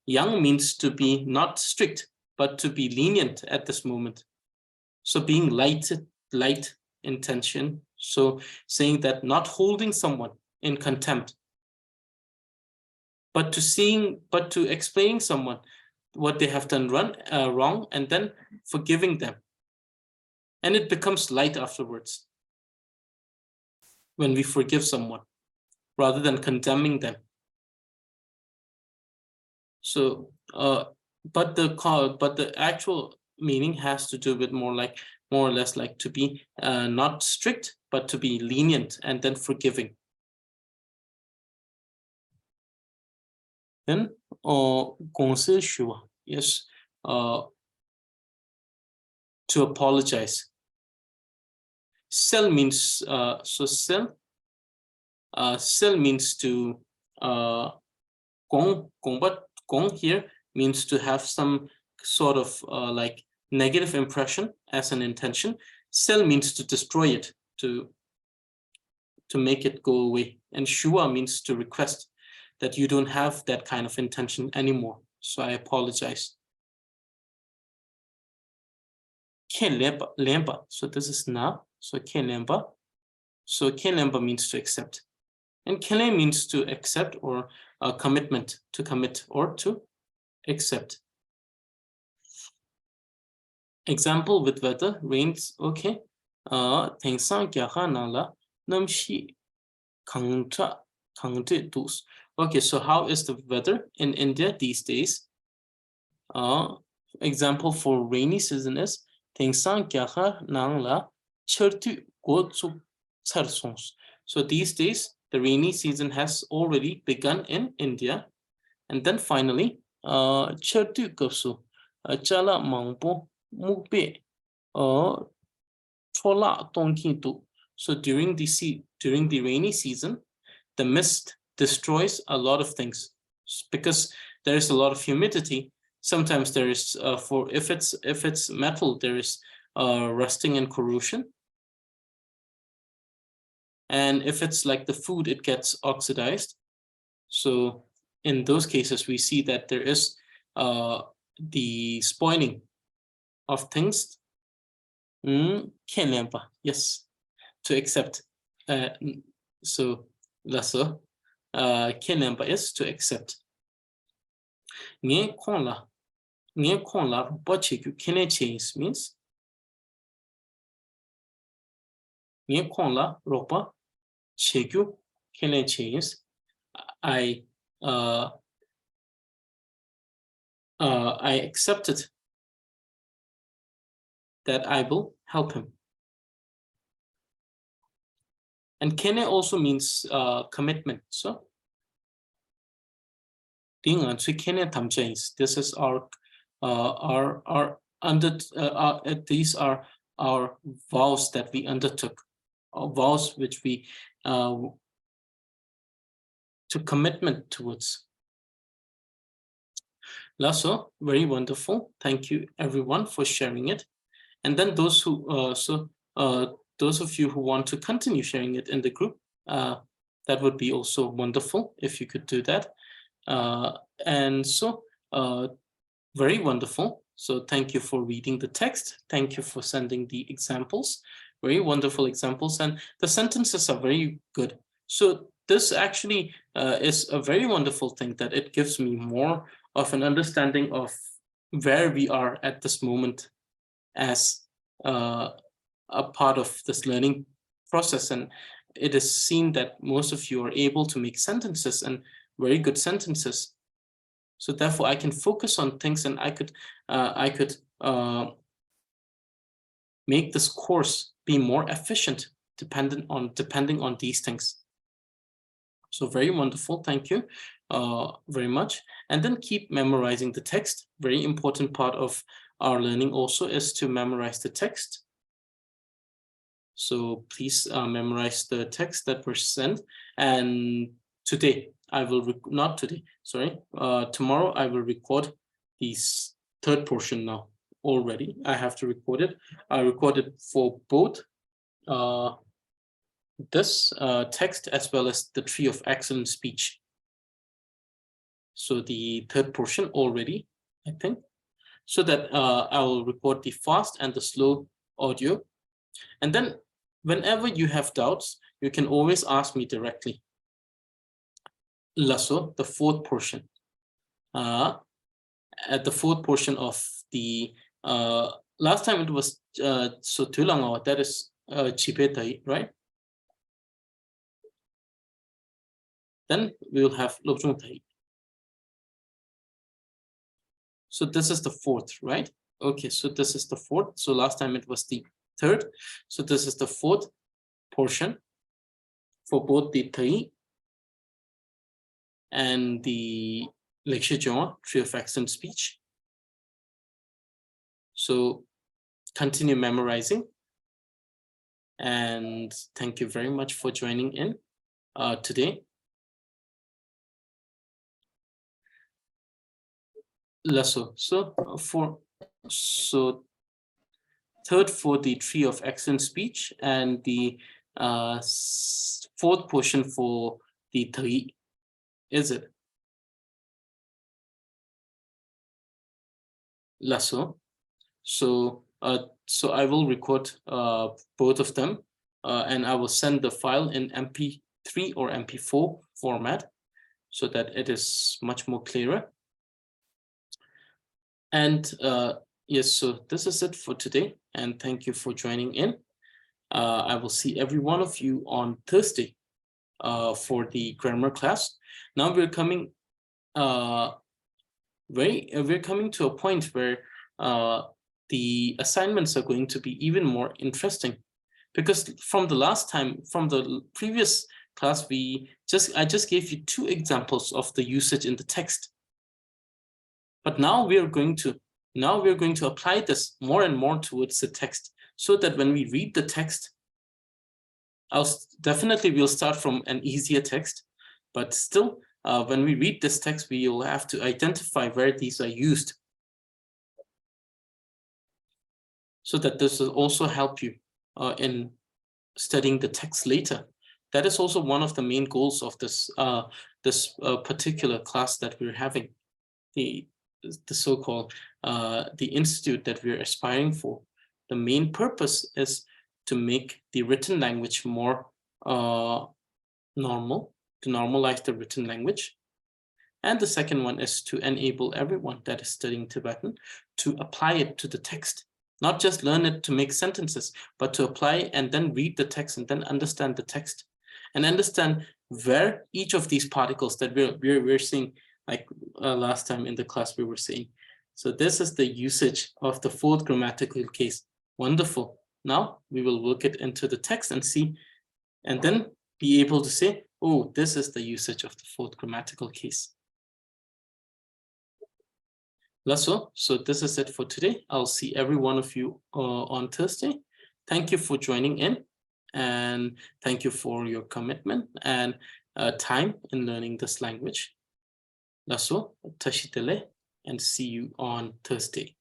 Yang means to be not strict, but to be lenient at this moment. So being light intention. So saying that not holding someone in contempt, but to explaining someone what they have done wrong, and then forgiving them. And it becomes light afterwards when we forgive someone rather than condemning them. So, but the actual meaning has to do with more or less like to be not strict, but to be lenient and then forgiving. Then, yes, to apologize. Sel means sel means to but gong here means to have some sort of like negative impression as an intention. Sel means to destroy it, to make it go away. And shua means to request that you don't have that kind of intention anymore. So I apologize. Lemba. So this is na. So lemba. So lemba means to accept. And kele means to accept or a commitment, to commit or to accept. Example with weather, rains, okay. Tengsan kya nala namshi kangta kangte dus. Okay, so how is the weather in India these days? Example for rainy season is Tengsan kya nala chertu gochu sarsons. So these days, the rainy season has already begun in India. And then finally, chertu kapsu chala mangpo mukbe chola tongkintu. So during the rainy season, the mist destroys a lot of things because there is a lot of humidity. Sometimes there is if it's metal, there is rusting and corrosion. And if it's like the food, it gets oxidized. So in those cases, we see that there is the spoiling of things. Yes, to accept. So lesser. Is to accept. Nye konla bochiku kene change means nye konla ropa chegu kene change. I accepted that I will help him. And kene also means commitment. So this is our these are our vows that we undertook, vows which we took commitment towards. Lasso, very wonderful. Thank you everyone for sharing it. And then those who those of you who want to continue sharing it in the group, that would be also wonderful if you could do that. And so very wonderful. So thank you for reading the text. Thank you for sending the examples, very wonderful examples, and the sentences are very good. So this actually is a very wonderful thing, that it gives me more of an understanding of where we are at this moment as a part of this learning process. And it is seen that most of you are able to make sentences, and very good sentences. So therefore I can focus on things, and I could make this course be more efficient depending on these things. So very wonderful, thank you very much. And then keep memorizing the text. Very important part of our learning also is to memorize the text. So please memorize the text that was sent. And today I will, not today, sorry, tomorrow I will record this third portion now already. I have to record it. I recorded for both this text as well as the tree of excellent speech. So the third portion already, I think, so that I will record the fast and the slow audio. And then whenever you have doubts, you can always ask me directly. Lasso, the fourth portion. At the fourth portion of the, last time it was so Tulangawa, that is Chipetai, right? Then we will have Lobjung Tai. So this is the fourth, right? Okay, so this is the fourth. So last time it was the third. So this is the fourth portion for both the Tai and the Lecture Joma, Tree of Excellent Speech. So continue memorizing. And thank you very much for joining in today. Lasso. So third for the Tree of Excellent Speech, and the fourth portion for the Three, is it? Lasso. So so I will record both of them, and I will send the file in MP3 or MP4 format so that it is much more clearer. And yes, so this is it for today, and thank you for joining in. I will see every one of you on Thursday for the grammar class. Now we're coming we're coming to a point where the assignments are going to be even more interesting, because from the last time, from the previous class, I just gave you 2 examples of the usage in the text. But now we're going to apply this more and more towards the text, so that when we read the text, we'll start from an easier text, but still, when we read this text, we will have to identify where these are used, so that this will also help you in studying the text later. That is also one of the main goals of this particular class that we're having, the so-called the institute that we're aspiring for. The main purpose is to make the written language more normal, to normalize the written language. And the second one is to enable everyone that is studying Tibetan to apply it to the text. Not just learn it to make sentences, but to apply and then read the text and then understand the text and understand where each of these particles that we're seeing, like last time in the class we were seeing. So this is the usage of the 4th grammatical case. Wonderful. Now we will work it into the text and see, and then be able to say, oh, this is the usage of the 4th grammatical case. Lasso, so this is it for today. I'll see every one of you on Thursday. Thank you for joining in, and thank you for your commitment and time in learning this language. Lasso, tashitele, and see you on Thursday.